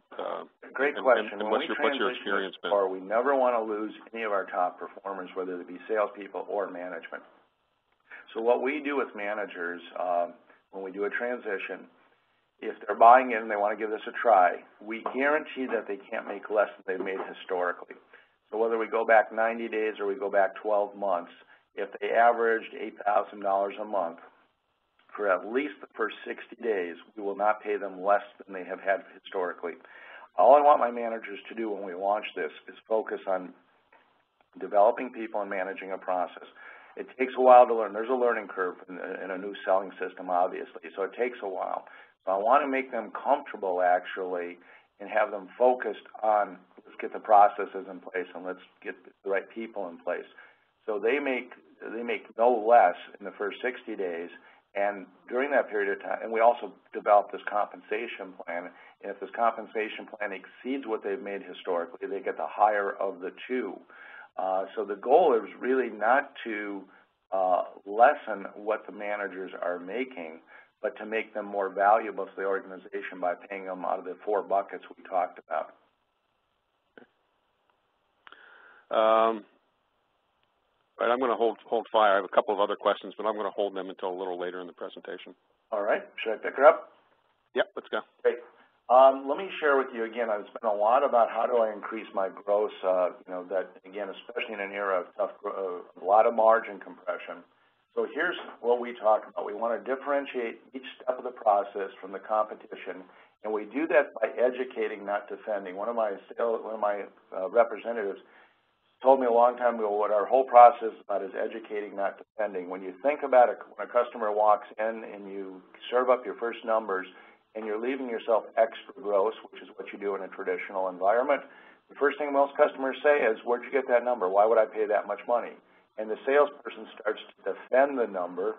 great question. And what's your experience been? We never want to lose any of our top performers, whether they be salespeople or management. So what we do with managers when we do a transition, if they're buying in and they want to give this a try, we guarantee that they can't make less than they've made historically. So whether we go back 90 days or we go back 12 months, if they averaged $8,000 a month, for at least the first 60 days, we will not pay them less than they have had historically. All I want my managers to do when we launch this is focus on developing people and managing a process. It takes a while to learn. There's a learning curve in a new selling system, obviously, so it takes a while. So I want to make them comfortable, actually, and have them focused on let's get the processes in place and let's get the right people in place. So they make no less in the first 60 days. And during that period of time, and we also develop this compensation plan, and if this compensation plan exceeds what they've made historically, they get the higher of the two. So the goal is really not to lessen what the managers are making, but to make them more valuable to the organization by paying them out of the 4 buckets we talked about. Right, I'm going to hold fire. I have a couple of other questions, but I'm going to hold them until a little later in the presentation. All right. Should I pick her up? Yep, let's go. Great. Let me share with you again. I've spent a lot about how do I increase my gross. That again, especially in an era of a lot of margin compression. So here's what we talk about. We want to differentiate each step of the process from the competition, and we do that by educating, not defending. One of my representatives told me a long time ago what our whole process is about is educating, not defending. When you think about it, when a customer walks in and you serve up your first numbers and you're leaving yourself extra gross, which is what you do in a traditional environment, the first thing most customers say is, where'd you get that number? Why would I pay that much money? And the salesperson starts to defend the number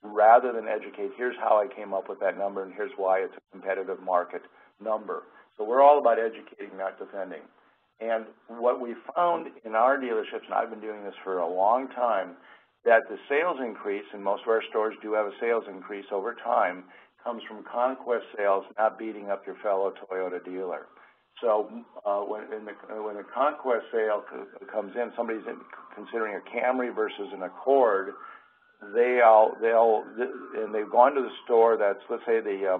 rather than educate, here's how I came up with that number and here's why it's a competitive market number. So we're all about educating, not defending. And what we found in our dealerships, and I've been doing this for a long time, that the sales increase, and most of our stores do have a sales increase over time, comes from conquest sales, not beating up your fellow Toyota dealer. So when a conquest sale comes in, somebody's considering a Camry versus an Accord, and they've gone to the store that's, let's say the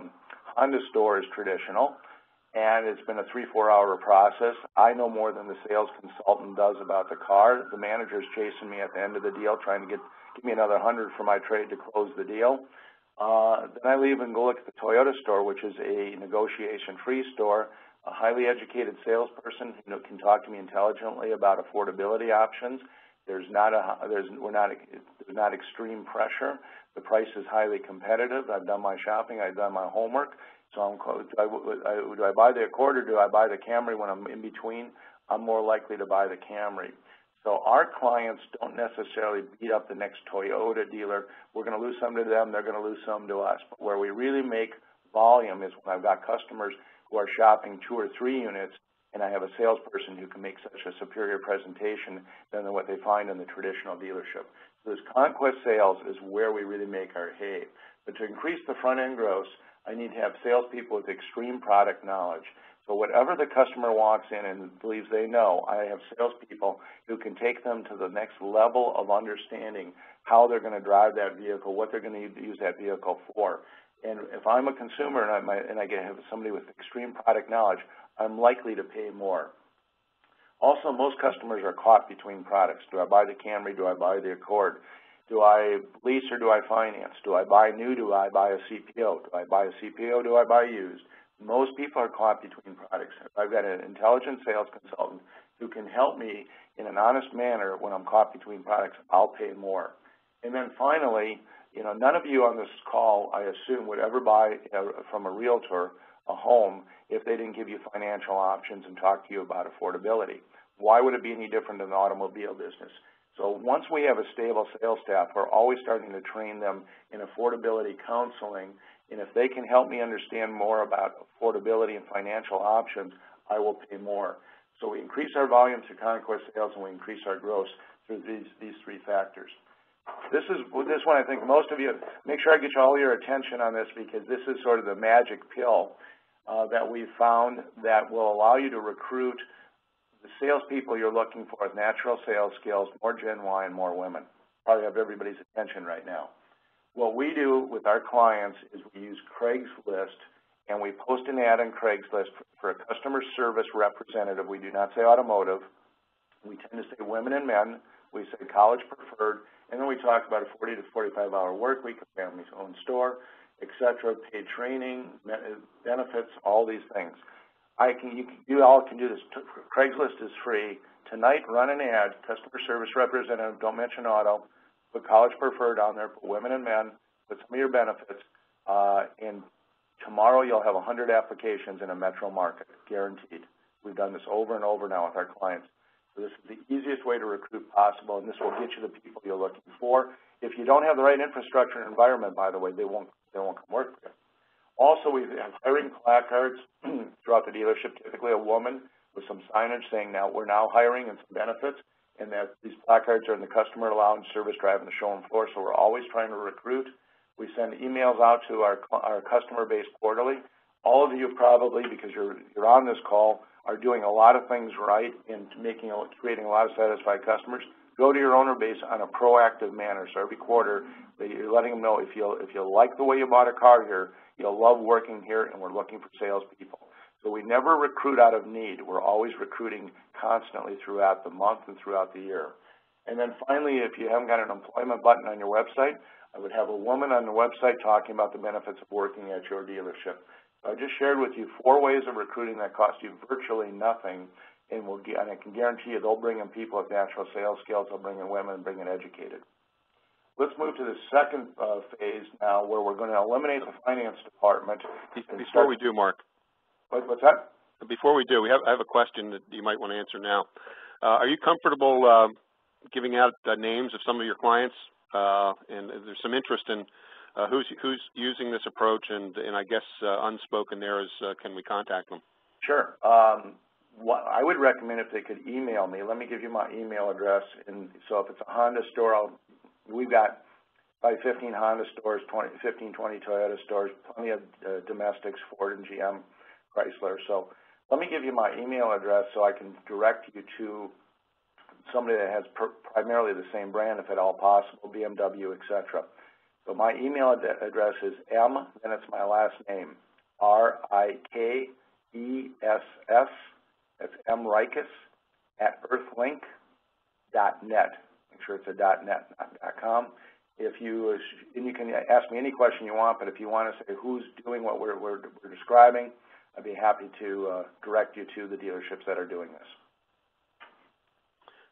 Honda store is traditional, and it's been a 3-4 hour process. I know more than the sales consultant does about the car. The manager's chasing me at the end of the deal, trying to give me another 100 for my trade to close the deal. Then I leave and go look at the Toyota store, which is a negotiation-free store. A highly educated salesperson who can talk to me intelligently about affordability options. There's not extreme pressure. The price is highly competitive. I've done my shopping. I've done my homework. So do I buy the Accord or do I buy the Camry when I'm in between? I'm more likely to buy the Camry. So our clients don't necessarily beat up the next Toyota dealer. We're going to lose some to them. They're going to lose some to us. But where we really make volume is when I've got customers who are shopping 2 or 3 units, and I have a salesperson who can make such a superior presentation than what they find in the traditional dealership. So this conquest sales is where we really make our hay. But to increase the front-end gross, I need to have salespeople with extreme product knowledge. So whatever the customer walks in and believes they know, I have salespeople who can take them to the next level of understanding how they're going to drive that vehicle, what they're going to use that vehicle for. And if I'm a consumer and I have somebody with extreme product knowledge, I'm likely to pay more. Also, most customers are caught between products. Do I buy the Camry? Do I buy the Accord? Do I lease or do I finance? Do I buy new? Do I buy a CPO? Do I buy a CPO? Do I buy used? Most people are caught between products. If I've got an intelligent sales consultant who can help me in an honest manner when I'm caught between products, I'll pay more. And then finally, none of you on this call, I assume, would ever buy from a realtor a home if they didn't give you financial options and talk to you about affordability. Why would it be any different in the automobile business? So once we have a stable sales staff, we're always starting to train them in affordability counseling, and if they can help me understand more about affordability and financial options, I will pay more. So we increase our volume through conquest sales, and we increase our gross through these 3 factors. This one, I think most of you, make sure I get all your attention on this, because this is sort of the magic pill that we've found that will allow you to recruit the salespeople you're looking for with natural sales skills, more Gen Y and more women. Probably have everybody's attention right now. What we do with our clients is we use Craigslist, and we post an ad on Craigslist for a customer service representative. We do not say automotive. We tend to say women and men. We say college preferred, and then we talk about a 40 to 45-hour work week, a family's-owned store, etc., paid training, benefits, all these things. You all can do this. Craigslist is free. Tonight, run an ad, customer service representative, don't mention auto, put college preferred on there, put women and men, put some of your benefits, and tomorrow you'll have 100 applications in a metro market, guaranteed. We've done this over and over now with our clients. So this is the easiest way to recruit possible, and this will get you the people you're looking for. If you don't have the right infrastructure and environment, by the way, they won't come work for you. Also, we have hiring placards throughout the dealership, typically a woman with some signage saying we're now hiring and some benefits, and that these placards are in the customer lounge, service drive, and the showroom floor, so we're always trying to recruit. We send emails out to our customer base quarterly. All of you probably, because you're on this call, are doing a lot of things right in creating a lot of satisfied customers. Go to your owner base on a proactive manner. So every quarter, you're letting them know if you like the way you bought a car here, you'll love working here, and we're looking for salespeople. So we never recruit out of need. We're always recruiting constantly throughout the month and throughout the year. And then finally, if you haven't got an employment button on your website, I would have a woman on the website talking about the benefits of working at your dealership. So I just shared with you 4 ways of recruiting that cost you virtually nothing, and I can guarantee you they'll bring in people with natural sales skills, they'll bring in women, bring in educated. Let's move to the second phase now, where we're going to eliminate the finance department. Before we do, Mark. What's that? Before we do, I have a question that you might want to answer now. Are you comfortable giving out names of some of your clients? And there's some interest in who's using this approach, and I guess unspoken there is, can we contact them? Sure. What I would recommend if they could email me. Let me give you my email address. And so if it's a Honda store, we've got probably 15 Honda stores, 15, 20 Toyota stores, plenty of domestics, Ford and GM, Chrysler. So let me give you my email address so I can direct you to somebody that has primarily the same brand, if at all possible, BMW, etc. So my email address is M, then it's my last name, R-I-K-E-S-S, that's M. Rikus, @earthlink.net. Make sure it's a .net, not .com. And you can ask me any question you want, but if you want to say who's doing what we're describing, I'd be happy to direct you to the dealerships that are doing this.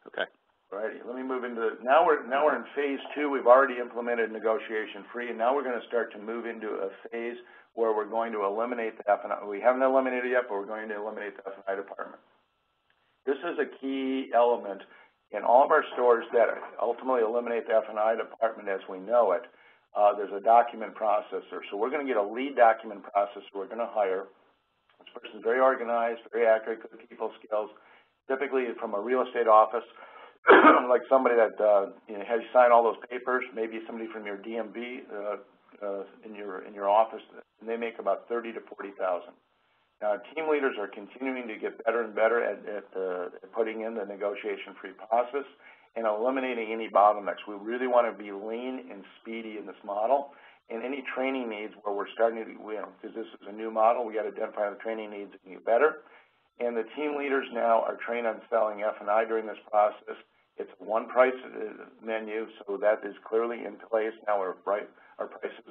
Okay. All righty. Let me move into now we're in phase 2. We've already implemented negotiation free, and now we're going to start to move into a phase where we're going to eliminate the F&I. We haven't eliminated it yet, but we're going to eliminate the F&I department. This is a key element in all of our stores that ultimately eliminate the F&I department as we know it. There's a document processor. So we're going to get a lead document processor we're going to hire. This person's very organized, very accurate, good people skills, typically from a real estate office, like somebody that has you sign all those papers, maybe somebody from your DMV in your office, and they make about $30,000 to $40,000. Now, team leaders are continuing to get better and better at putting in the negotiation-free process and eliminating any bottlenecks. We really want to be lean and speedy in this model, and any training needs where we're starting to, because this is a new model, we got to identify the training needs and get better. And the team leaders now are trained on selling F&I during this process. It's a one-price menu, so that is clearly in place. Now our prices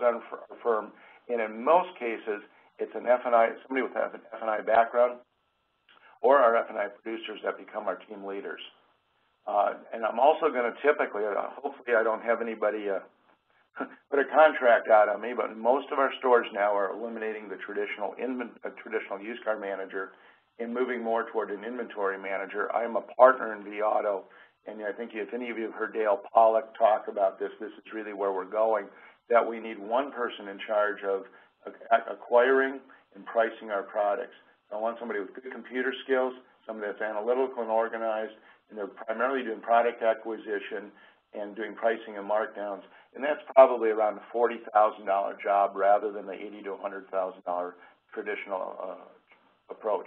are firm, and in most cases, it's an F&I, somebody with an F&I background, or our F&I producers that become our team leaders. And I'm also going to typically, hopefully I don't have anybody put a contract out on me, but most of our stores now are eliminating the traditional used car manager and moving more toward an inventory manager. I am a partner in vAuto, and I think if any of you have heard Dale Pollack talk about this, this is really where we're going, that we need one person in charge of acquiring and pricing our products. I want somebody with good computer skills, somebody that's analytical and organized, and they're primarily doing product acquisition and doing pricing and markdowns. And that's probably around a $40,000 job rather than the $80,000 to $100,000 traditional approach.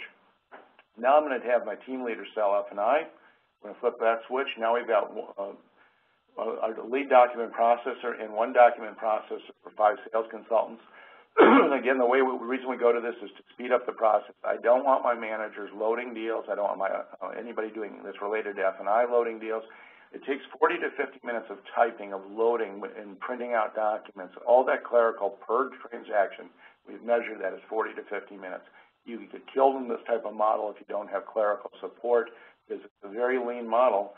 Now I'm going to have my team leader sell F&I. I'm going to flip that switch. Now we've got a lead document processor and one document processor for 5 sales consultants. Again, the reason we go to this is to speed up the process. I don't want my managers loading deals. I don't want anybody doing this related to F&I loading deals. It takes 40 to 50 minutes of typing, of loading and printing out documents. All that clerical per transaction, we've measured that as 40 to 50 minutes. You get killed in this type of model if you don't have clerical support, because it's a very lean model.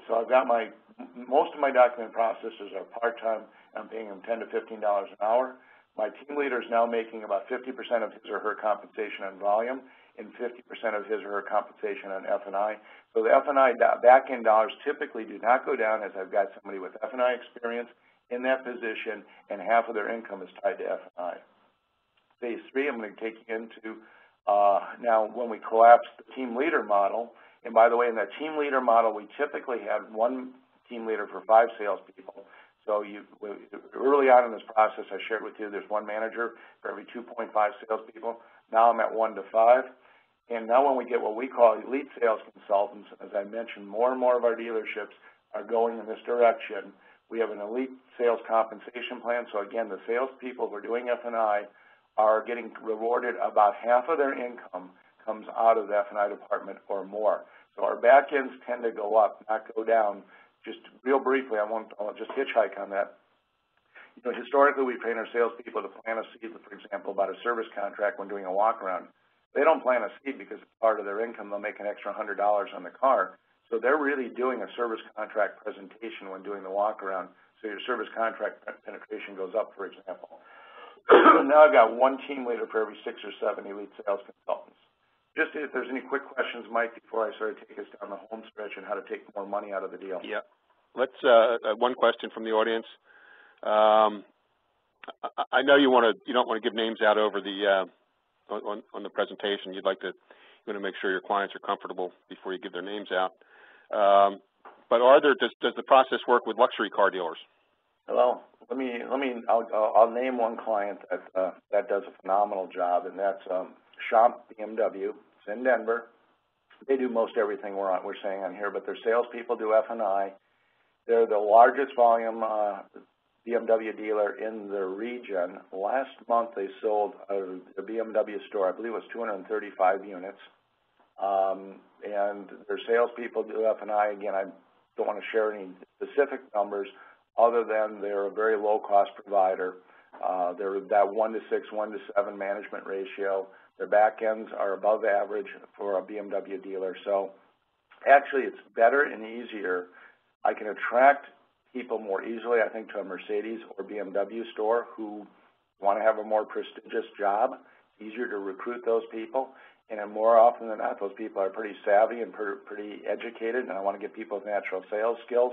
So I've got most of my document processors are part-time. I'm paying them $10 to $15 an hour. My team leader is now making about 50% of his or her compensation on volume and 50% of his or her compensation on F&I. So the F&I back-end dollars typically do not go down, as I've got somebody with F&I experience in that position, and half of their income is tied to F&I. Phase 3, I'm going to take you into now when we collapse the team leader model. And by the way, in that team leader model, we typically had one team leader for 5 salespeople. So early on in this process, I shared with you, there's one manager for every 2.5 salespeople. Now I'm at 1 to 5. And now when we get what we call elite sales consultants, as I mentioned, more and more of our dealerships are going in this direction. We have an elite sales compensation plan. So again, the salespeople who are doing F&I are getting rewarded about half of their income comes out of the F&I department or more. So our back ends tend to go up, not go down. Just real briefly, I'll just hitchhike on that. Historically, we train our salespeople to plant a seed, for example, about a service contract when doing a walk-around. They don't plant a seed because it's part of their income. They'll make an extra $100 on the car. So they're really doing a service contract presentation when doing the walk-around. So your service contract penetration goes up, for example. Now I've got one team leader for every 6 or 7 elite sales consultants. Just if there's any quick questions, Mike, before I sort of take us down the home stretch and how to take more money out of the deal. Yeah. Let's one question from the audience. I know you don't want to give names out over the on the presentation. You want to make sure your clients are comfortable before you give their names out. But does the process work with luxury car dealers? Well, I'll name one client that does a phenomenal job, and that's Champ BMW. in Denver. They do most everything we're saying on here, but their salespeople do F&I. They're the largest volume BMW dealer in the region. Last month they sold a BMW store, I believe it was 235 units. And their salespeople do F&I. Again, I don't want to share any specific numbers other than they're a very low-cost provider. They're that 1-to-6, 1-to-7 management ratio. Their back ends are above average for a BMW dealer. So actually it's better and easier. I can attract people more easily, I think, to a Mercedes or BMW store who want to have a more prestigious job. It's easier to recruit those people. And more often than not, those people are pretty savvy and pretty educated, and I want to get people with natural sales skills.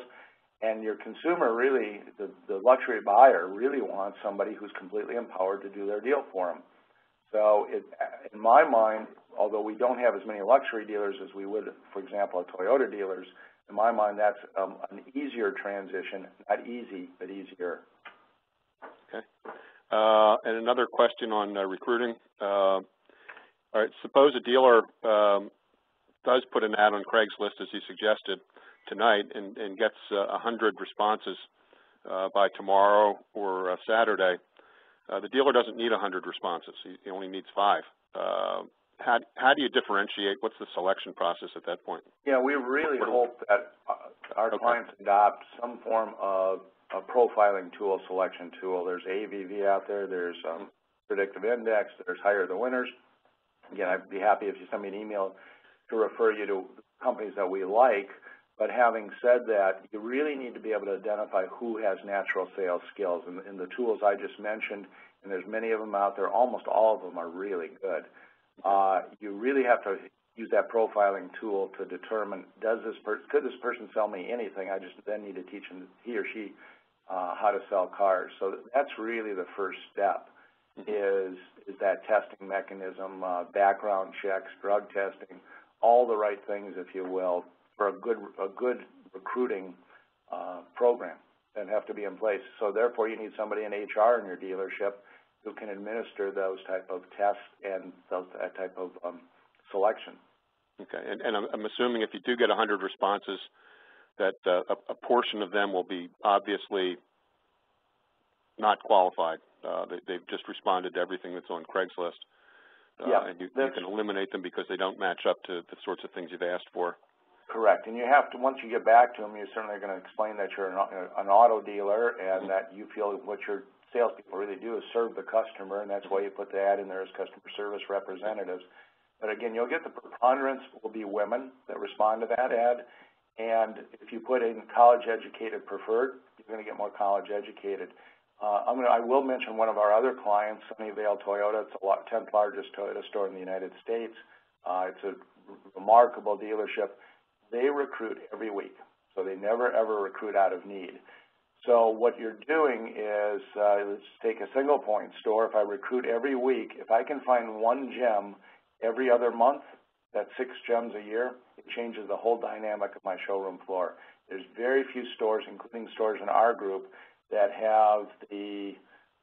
And your consumer really, the luxury buyer really wants somebody who's completely empowered to do their deal for them. So in my mind, although we don't have as many luxury dealers as we would, for example, at Toyota dealers, in my mind, that's an easier transition, not easy, but easier. Okay. And another question on recruiting. All right, suppose a dealer does put an ad on Craigslist, as he suggested tonight, and gets 100 responses by tomorrow or Saturday. The dealer doesn't need 100 responses. He only needs 5. How do you differentiate? What's the selection process at that point? Yeah, we really hope that our clients adopt some form of a profiling tool, selection tool. There's AVV out there. There's predictive index. There's hire the winners. Again, I'd be happy if you send me an email to refer you to companies that we like. But having said that, you really need to be able to identify who has natural sales skills. And the tools I just mentioned, and there's many of them out there, almost all of them are really good. You really have to use that profiling tool to determine, could this person sell me anything? I just then need to teach him, he or she, how to sell cars. So that's really the first step, is that testing mechanism, background checks, drug testing, all the right things, if you will, for a good recruiting program that have to be in place. So therefore, you need somebody in HR in your dealership who can administer those type of tests and that type of selection. Okay, and I'm assuming if you do get 100 responses, that a portion of them will be obviously not qualified. They've just responded to everything that's on Craigslist. And you can eliminate them because they don't match up to the sorts of things you've asked for. Correct, and you have to, once you get back to them, you're certainly going to explain that you're an auto dealer and that you feel what your salespeople really do is serve the customer, and that's why you put the ad in there as customer service representatives. But again, you'll get the preponderance will be women that respond to that ad, and if you put in college-educated preferred, you're going to get more college-educated. I will mention one of our other clients, Sunnyvale Toyota. It's the 10th largest Toyota store in the United States. It's a remarkable dealership. They recruit every week, so they never, ever recruit out of need. So what you're doing is, let's take a single point store. If I recruit every week, if I can find one gem every other month, that's 6 gems a year, it changes the whole dynamic of my showroom floor. There's very few stores, including stores in our group, that have the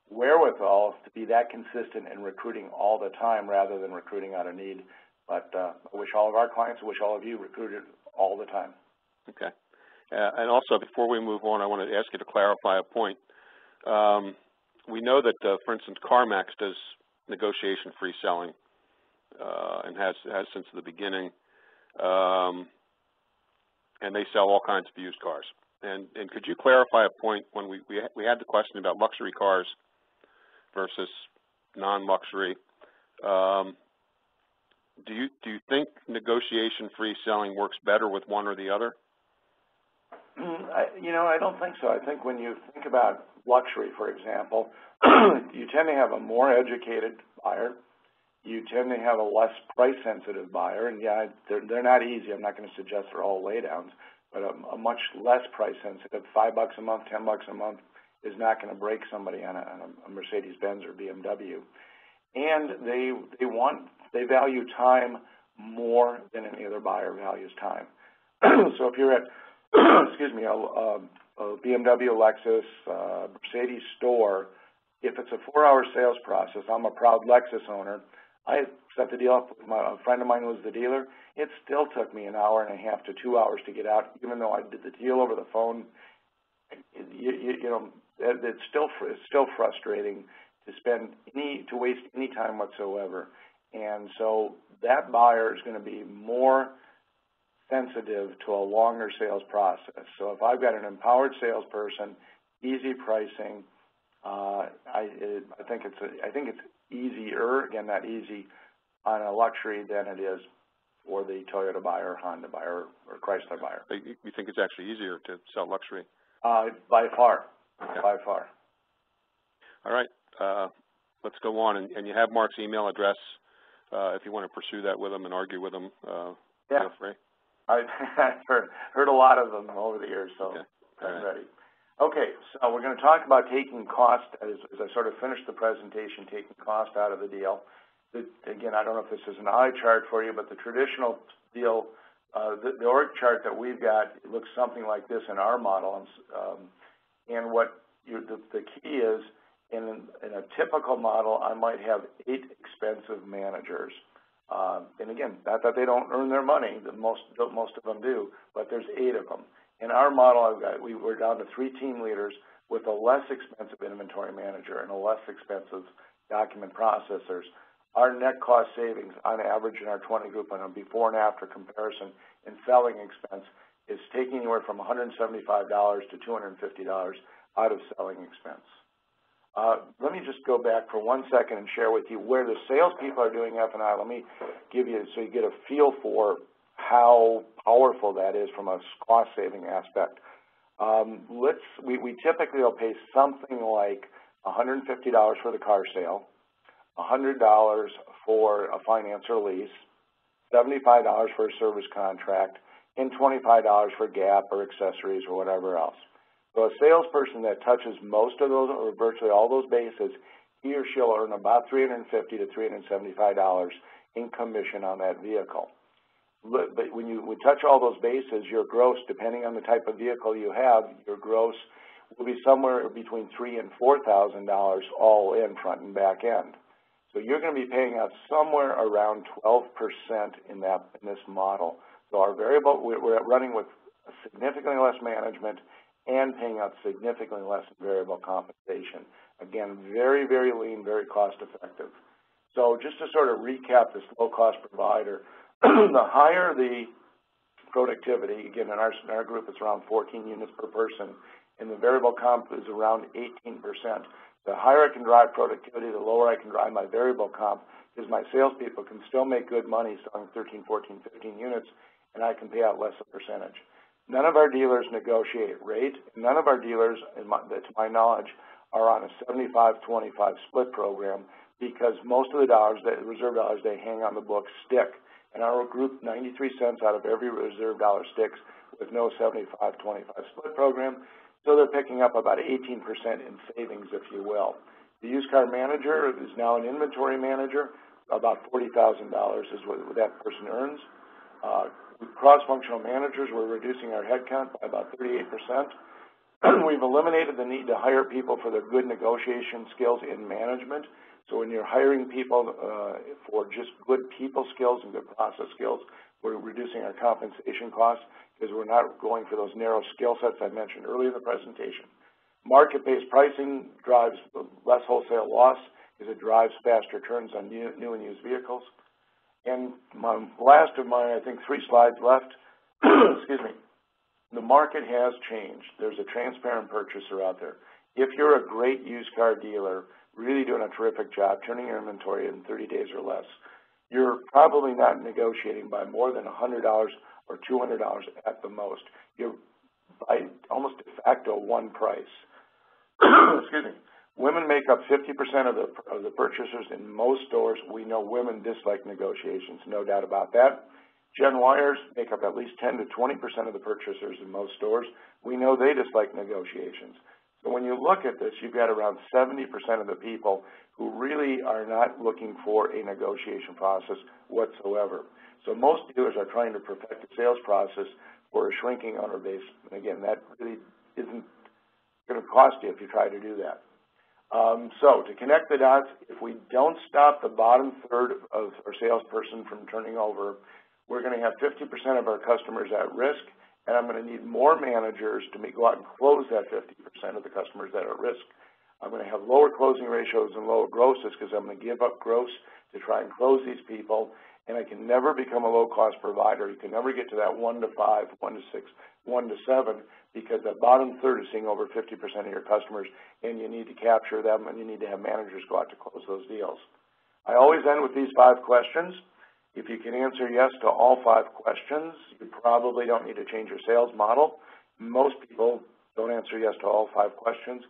wherewithal to be that consistent in recruiting all the time rather than recruiting out of need. But I wish all of our clients, I wish all of you recruited all the time. Okay. And also, before we move on, I want to ask you to clarify a point. We know that, for instance, CarMax does negotiation-free selling and has since the beginning, and they sell all kinds of used cars. And could you clarify a point when we had the question about luxury cars versus non-luxury? Do you think negotiation-free selling works better with one or the other? I don't think so. I think when you think about luxury, for example, you tend to have a more educated buyer. You tend to have a less price-sensitive buyer. And, yeah, they're not easy. I'm not going to suggest they're all laydowns, but a much less price-sensitive, $5 a month, $10 a month is not going to break somebody on a Mercedes-Benz or BMW. And they value time more than any other buyer values time. So if you're at excuse me, a BMW, Lexus, Mercedes store, if it's a 4-hour sales process, I'm a proud Lexus owner, I set the deal up with a friend of mine who was the dealer. It still took me an hour and a half to 2 hours to get out, even though I did the deal over the phone. It's still frustrating to waste any time whatsoever. And so that buyer is going to be more sensitive to a longer sales process. So if I've got an empowered salesperson, easy pricing, I think it's easier, again, not easy, on a luxury than it is for the Toyota buyer, Honda buyer, or Chrysler buyer. You think it's actually easier to sell luxury? By far, okay. By far. All right, let's go on. And you have Mark's email address. If you want to pursue that with him and argue with him, feel free. I've heard a lot of them over the years, so okay. I'm ready. Okay, so we're going to talk about taking cost, as I sort of finish the presentation, taking cost out of the deal. Again, I don't know if this is an eye chart for you, but the traditional deal, the org chart that we've got, it looks something like this in our model. And what the key is, in a typical model, I might have 8 expensive managers. And again, not that they don't earn their money, most of them do, but there's 8 of them. In our model, we're down to 3 team leaders with a less expensive inventory manager and a less expensive document processors. Our net cost savings on average in our 20 group on a before and after comparison in selling expense is taking anywhere from $175 to $250 out of selling expense. Let me just go back for 1 second and share with you where the salespeople are doing F&I. Let me give you, so you get a feel for how powerful that is from a cost-saving aspect. We typically will pay something like $150 for the car sale, $100 for a finance or lease, $75 for a service contract, and $25 for gap or accessories or whatever else. So a salesperson that touches most of those or virtually all those bases, he or she'll earn about $350 to $375 in commission on that vehicle. But when you touch all those bases, your gross, depending on the type of vehicle you have, your gross will be somewhere between $3,000 and $4,000 all in, front and back end. So you're going to be paying out somewhere around 12% in this model. So our variable, we're running with significantly less management and paying out significantly less in variable compensation. Again, very, very lean, very cost effective. So just to sort of recap this low-cost provider, the higher the productivity, again, in our group it's around 14 units per person, and the variable comp is around 18%. The higher I can drive productivity, the lower I can drive my variable comp, because my salespeople can still make good money selling 13, 14, 15 units, and I can pay out less a percentage. None of our dealers negotiate rate. None of our dealers, to my knowledge, are on a 75-25 split program, because most of the reserve dollars they hang on the book stick. In our group, 93 cents out of every reserve dollar sticks with no 75-25 split program, so they're picking up about 18% in savings, if you will. The used car manager is now an inventory manager. About $40,000 is what that person earns. Cross-functional managers, we're reducing our headcount by about 38%. We've eliminated the need to hire people for their good negotiation skills in management. So when you're hiring people for just good people skills and good process skills, we're reducing our compensation costs because we're not going for those narrow skill sets I mentioned earlier in the presentation. Market-based pricing drives less wholesale loss because it drives faster turns on new and used vehicles. And my last of my, I think, 3 slides left, excuse me, the market has changed. There's a transparent purchaser out there. If you're a great used car dealer, really doing a terrific job, turning your inventory in 30 days or less, you're probably not negotiating by more than $100 or $200 at the most. You're by almost de facto one price. Excuse me. Women make up 50% of the purchasers in most stores. We know women dislike negotiations, no doubt about that. Gen Yers make up at least 10 to 20% of the purchasers in most stores. We know they dislike negotiations. So when you look at this, you've got around 70% of the people who really are not looking for a negotiation process whatsoever. So most dealers are trying to perfect the sales process for a shrinking owner base. And again, that really isn't going to cost you if you try to do that. So to connect the dots, if we don't stop the bottom third of our salesperson from turning over, we're going to have 50% of our customers at risk, and I'm going to need more managers to go out and close that 50% of the customers that are at risk. I'm going to have lower closing ratios and lower grosses because I'm going to give up gross to try and close these people, and I can never become a low-cost provider. You can never get to that 1 to 5, 1 to 6, 1 to 7, because that bottom third is seeing over 50% of your customers, and you need to capture them, and you need to have managers go out to close those deals. I always end with these 5 questions. If you can answer yes to all 5 questions, you probably don't need to change your sales model. Most people don't answer yes to all 5 questions.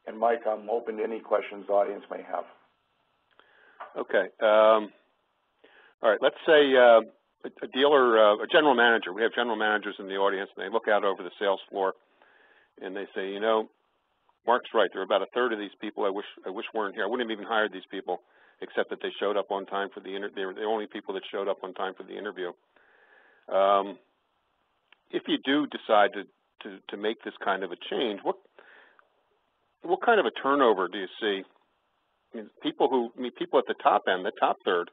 And Mike, I'm open to any questions the audience may have. Okay. All right. Let's say a dealer, a general manager. We have general managers in the audience, and they look out over the sales floor, and they say, you know, Mark's right. There are about a third of these people I wish weren't here. I wouldn't have even hired these people, except that they showed up on time for the interview. They were the only people that showed up on time for the interview. If you do decide to make this kind of a change, what kind of a turnover do you see? I mean, people at the top end, the top third,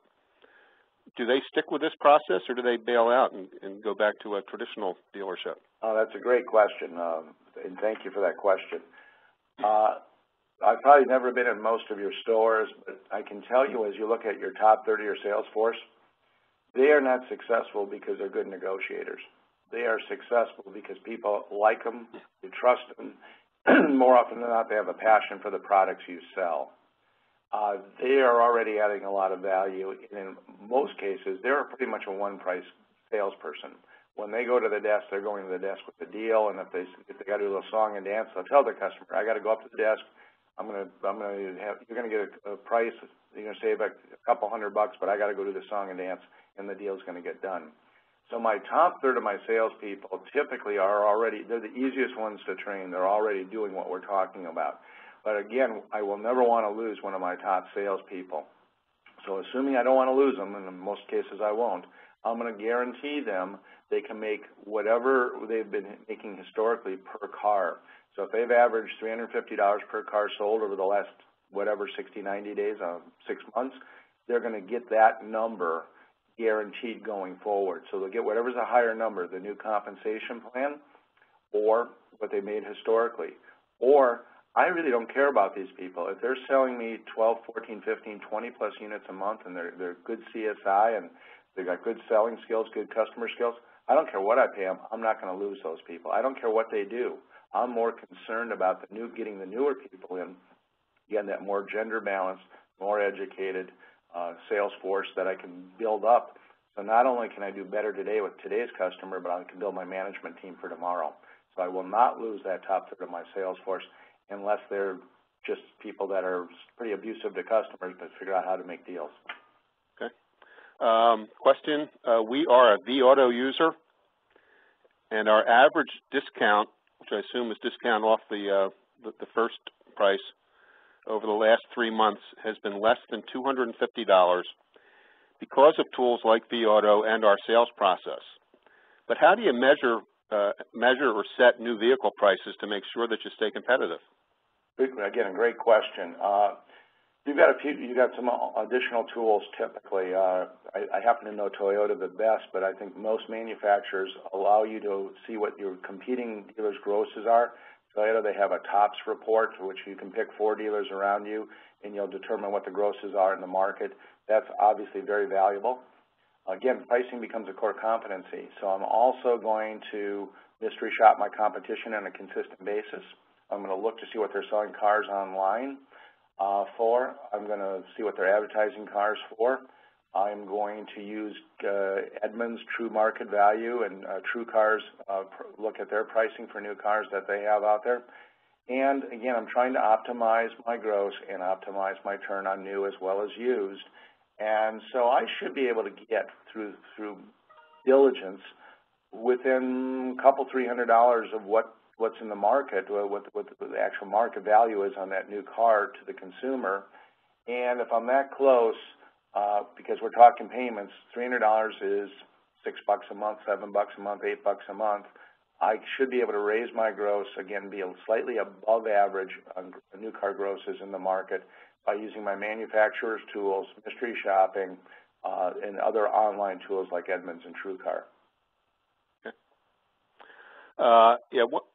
do they stick with this process, or do they bail out and go back to a traditional dealership? That's a great question, and thank you for that question. I've probably never been in most of your stores, but I can tell you, as you look at your top 30 of your sales force, they are not successful because they're good negotiators. They are successful because people like them, they trust them. More often than not, they have a passion for the products you sell. They are already adding a lot of value, and in most cases, they're pretty much a one-price salesperson. When they go to the desk, they're going to the desk with the deal, and if they got to do a little song and dance, they'll tell the customer, I got to go up to the desk. You're going to get a price. You're going to save a couple $100, but I got to go do the song and dance, and the deal's going to get done. So my top third of my salespeople typically they're the easiest ones to train. They're already doing what we're talking about. But again, I will never want to lose one of my top salespeople. So assuming I don't want to lose them, and in most cases I won't, I'm going to guarantee them they can make whatever they've been making historically per car. So if they've averaged $350 per car sold over the last, 60, 90 days, 6 months, they're going to get that number guaranteed going forward. So they'll get whatever's a higher number, the new compensation plan, or what they made historically. Or I really don't care about these people. If they're selling me 12, 14, 15, 20 plus units a month, and they're good CSI, and they've got good selling skills, good customer skills, I don't care what I pay them. I'm not going to lose those people. I don't care what they do. I'm more concerned about getting the newer people in, again, that more gender balanced, more educated sales force that I can build up. So not only can I do better today with today's customer, but I can build my management team for tomorrow. So I will not lose that top third of my sales force unless they're just people that are pretty abusive to customers but figure out how to make deals. Okay. Question, we are a V-Auto user, and our average discount, which I assume is discount off the first price, over the last 3 months has been less than $250 because of tools like V-Auto and our sales process. But how do you measure or set new vehicle prices to make sure that you stay competitive? Again, a great question. You've got some additional tools typically. I happen to know Toyota the best, but I think most manufacturers allow you to see what your competing dealers' grosses are. Toyota, they have a TOPS report, which you can pick 4 dealers around you, and you'll determine what the grosses are in the market. That's obviously very valuable. Again, pricing becomes a core competency. So I'm also going to mystery shop my competition on a consistent basis. I'm going to look to see what they're selling cars online for. I'm going to see what they're advertising cars for. I'm going to use Edmunds True Market Value and True Cars, look at their pricing for new cars that they have out there. And again, I'm trying to optimize my gross and optimize my turn on new as well as used. And so I should be able to get through diligence within a couple, $300 of what's in the market, what the actual market value is on that new car to the consumer. And if I'm that close, because we're talking payments, $300 is $6 a month, $7 a month, $8 a month. I should be able to raise my gross, again, be slightly above average on new car grosses in the market by using my manufacturer's tools, mystery shopping, and other online tools like Edmunds and TrueCar.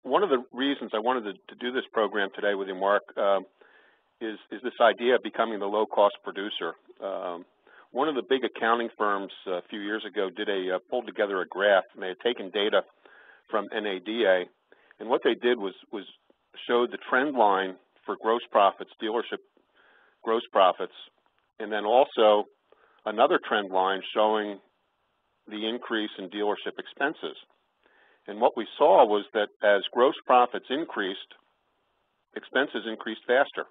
One of the reasons I wanted to do this program today with you, Mark, is this idea of becoming the low-cost producer. One of the big accounting firms a few years ago pulled together a graph, and they had taken data from NADA, and what they did was showed the trend line for gross profits, dealership gross profits, and then also another trend line showing the increase in dealership expenses. And what we saw was that as gross profits increased, expenses increased faster.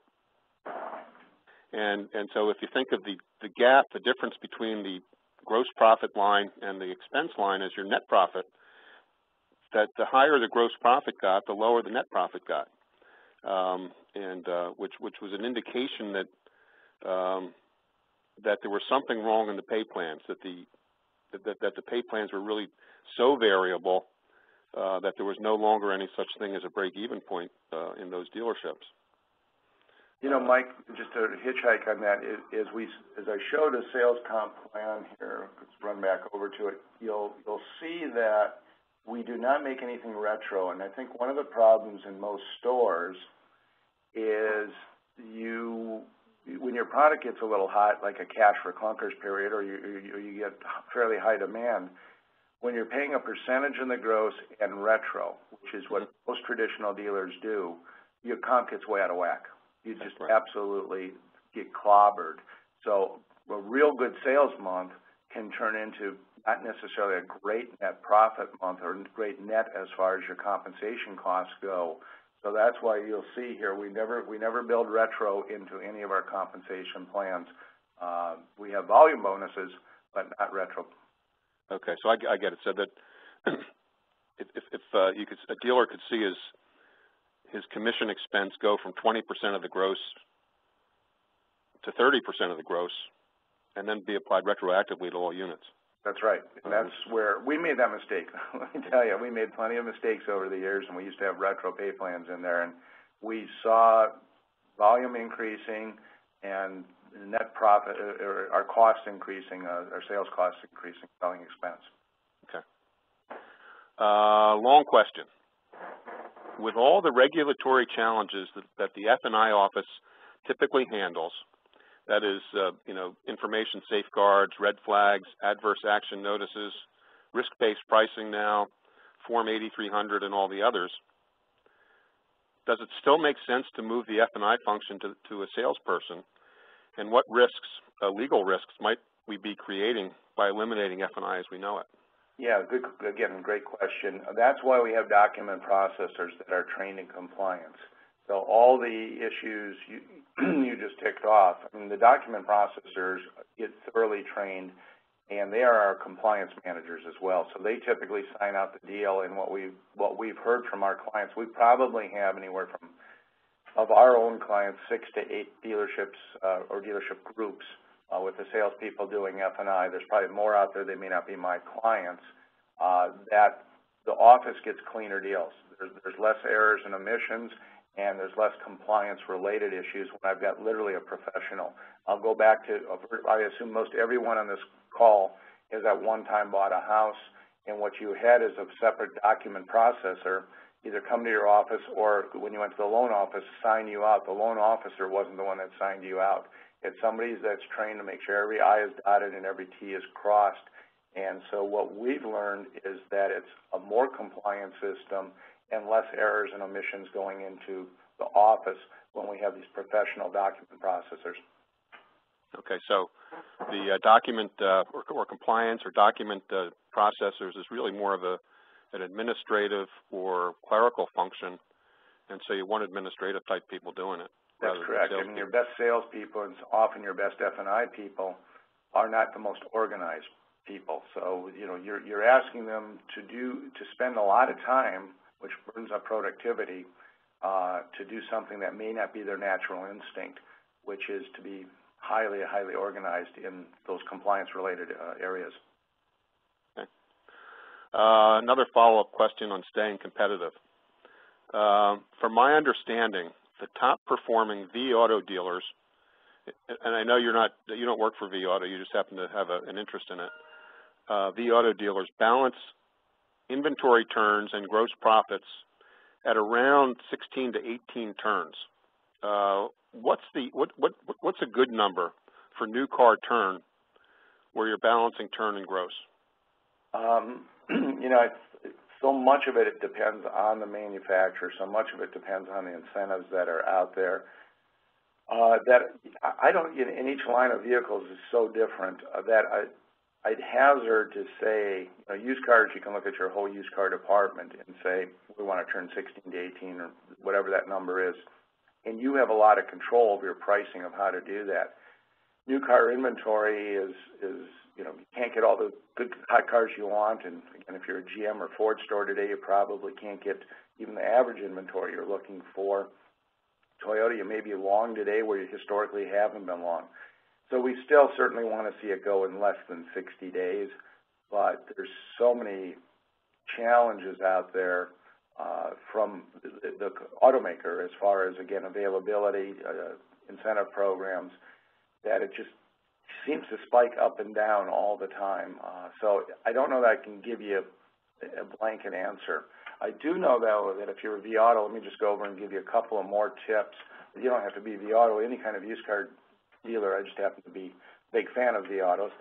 And so if you think of the gap, the difference between the gross profit line and the expense line as your net profit, that the higher the gross profit got, the lower the net profit got, which was an indication that that there was something wrong in the pay plans, that the pay plans were really so variable that there was no longer any such thing as a break-even point in those dealerships. You know, Mike, just to hitchhike on that, as I showed a sales comp plan here, let's run back over to it, you'll see that we do not make anything retro, and I think one of the problems in most stores is when your product gets a little hot, like a cash for clunkers period, or you get fairly high demand, when you're paying a percentage in the gross and retro, which is what most traditional dealers do, your comp gets way out of whack. You just absolutely get clobbered. So a real good sales month can turn into not necessarily a great net profit month or great net as far as your compensation costs go. So that's why you'll see here we never build retro into any of our compensation plans. We have volume bonuses, but not retro. Okay, so I get it. So that if a dealer could see his commission expense go from 20% of the gross to 30% of the gross, and then be applied retroactively to all units. That's right. And that's where we made that mistake. Let me tell you, we made plenty of mistakes over the years, and we used to have retro pay plans in there, and we saw volume increasing and net profit, or our costs increasing, our sales costs increasing, selling expense. Okay. Long question. With all the regulatory challenges that the F&I office typically handles, that is, information safeguards, red flags, adverse action notices, risk-based pricing now, Form 8300, and all the others, does it still make sense to move the F&I function to a salesperson? And what risks, legal risks, might we be creating by eliminating F&I as we know it? Yeah, great question. That's why we have document processors that are trained in compliance. So all the issues you just ticked off, I mean, the document processors get thoroughly trained, and they are our compliance managers as well. So they typically sign out the deal, and what we've heard from our clients, we probably have anywhere from, of our own clients, 6 to 8 dealerships or dealership groups with the salespeople doing F&I. There's probably more out there. They may not be my clients. That the office gets cleaner deals. There's less errors and omissions, and there's less compliance-related issues when I've got literally a professional. I'll go back to, I assume most everyone on this call has at one time bought a house, and what you had is a separate document processor either come to your office or when you went to the loan office, sign you out. The loan officer wasn't the one that signed you out. It's somebody that's trained to make sure every I is dotted and every T is crossed. And so what we've learned is that it's a more compliant system and less errors and omissions going into the office when we have these professional document processors. Okay, so the document or compliance or document processors is really more of an administrative or clerical function, and so you want administrative type people doing it. That's correct. And your best salespeople and often your best F&I people are not the most organized people. So you're asking them to spend a lot of time, which burns up productivity, to do something that may not be their natural instinct, which is to be highly organized in those compliance-related areas. Okay. Another follow-up question on staying competitive. From my understanding, the top performing V-Auto dealers, and I know you don't work for V-Auto, you just happen to have an interest in it. V-Auto dealers balance inventory turns and gross profits at around 16 to 18 turns. What's a good number for new car turn where you're balancing turn and gross? You know, so much of it depends on the manufacturer. So much of it depends on the incentives that are out there. That I don't. In each line of vehicles is so different that I'd hazard to say, used cars. You can look at your whole used car department and say we want to turn 16 to 18 or whatever that number is, and you have a lot of control over your pricing of how to do that. New car inventory is you can't get all the good hot cars you want, and again, if you're a GM or Ford store today, you probably can't get even the average inventory you're looking for. Toyota, you may be long today where you historically haven't been long. So we still certainly want to see it go in less than 60 days, but there's so many challenges out there from the automaker as far as, again, availability, incentive programs, that it just seems to spike up and down all the time. So I don't know that I can give you a blanket answer. I do know, though, that if you're a V-Auto, let me just go over and give you a couple of more tips. You don't have to be V-Auto, any kind of used car dealer. I just happen to be a big fan of V-Autos.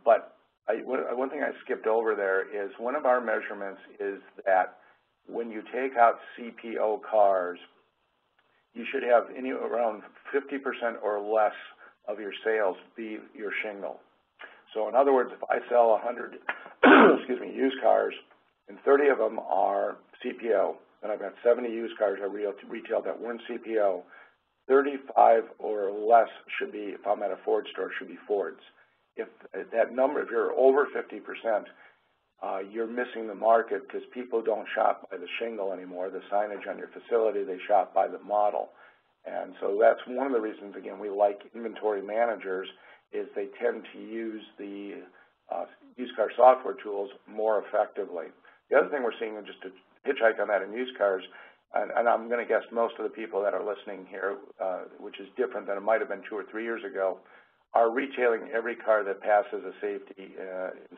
But one thing I skipped over there is one of our measurements is that when you take out CPO cars, you should have around 50% or less of your sales be your shingle. So in other words, if I sell 100 used cars, and 30 of them are CPO, and I've got 70 used cars I retailed that weren't CPO, 35 or less should be, if I'm at a Ford store, should be Fords. If that number, if you're over 50%, you're missing the market because people don't shop by the shingle anymore, the signage on your facility, they shop by the model. And so that's one of the reasons, again, we like inventory managers, is they tend to use the used car software tools more effectively. The other thing we're seeing, and just to hitchhike on that in used cars, and I'm going to guess most of the people that are listening here, which is different than it might have been 2 or 3 years ago, are retailing every car that passes a safety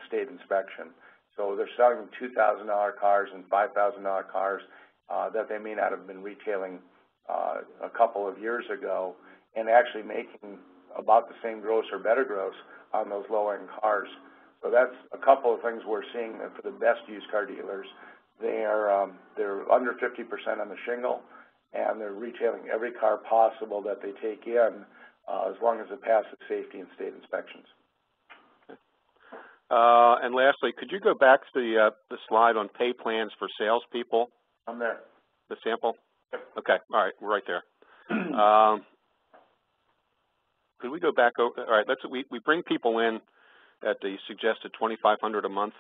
state inspection. So they're selling $2,000 cars and $5,000 cars that they may not have been retailing a couple of years ago, and actually making about the same gross or better gross on those low-end cars. So that's a couple of things we're seeing for the best used car dealers. They're under 50% on the shingle, and they're retailing every car possible that they take in as long as it passes safety and state inspections. And lastly, could you go back to the slide on pay plans for salespeople? I'm there. The sample? Yep. Okay, all right, we're right there. Could we go back over? All right, we bring people in at the suggested $2,500 a month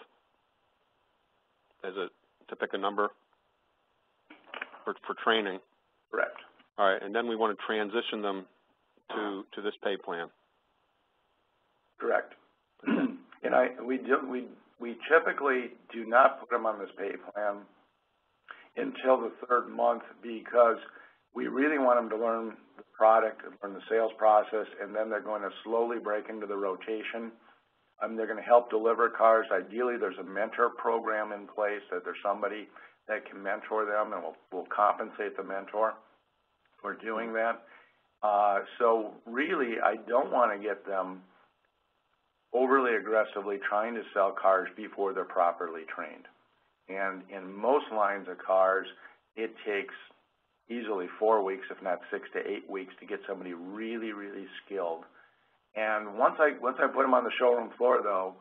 to pick a number for training. Correct. All right, and then we want to transition them to this pay plan. Correct. And we typically do not put them on this pay plan until the third month, because we really want them to learn the product, learn the sales process, and then they're going to slowly break into the rotation. They're going to help deliver cars. Ideally, there's a mentor program in place, that there's somebody that can mentor them, and will compensate the mentor for doing that. So really, I don't want to get them overly aggressively trying to sell cars before they're properly trained. And in most lines of cars, it takes easily 4 weeks, if not 6 to 8 weeks, to get somebody really, really skilled. And once I put them on the showroom floor, though,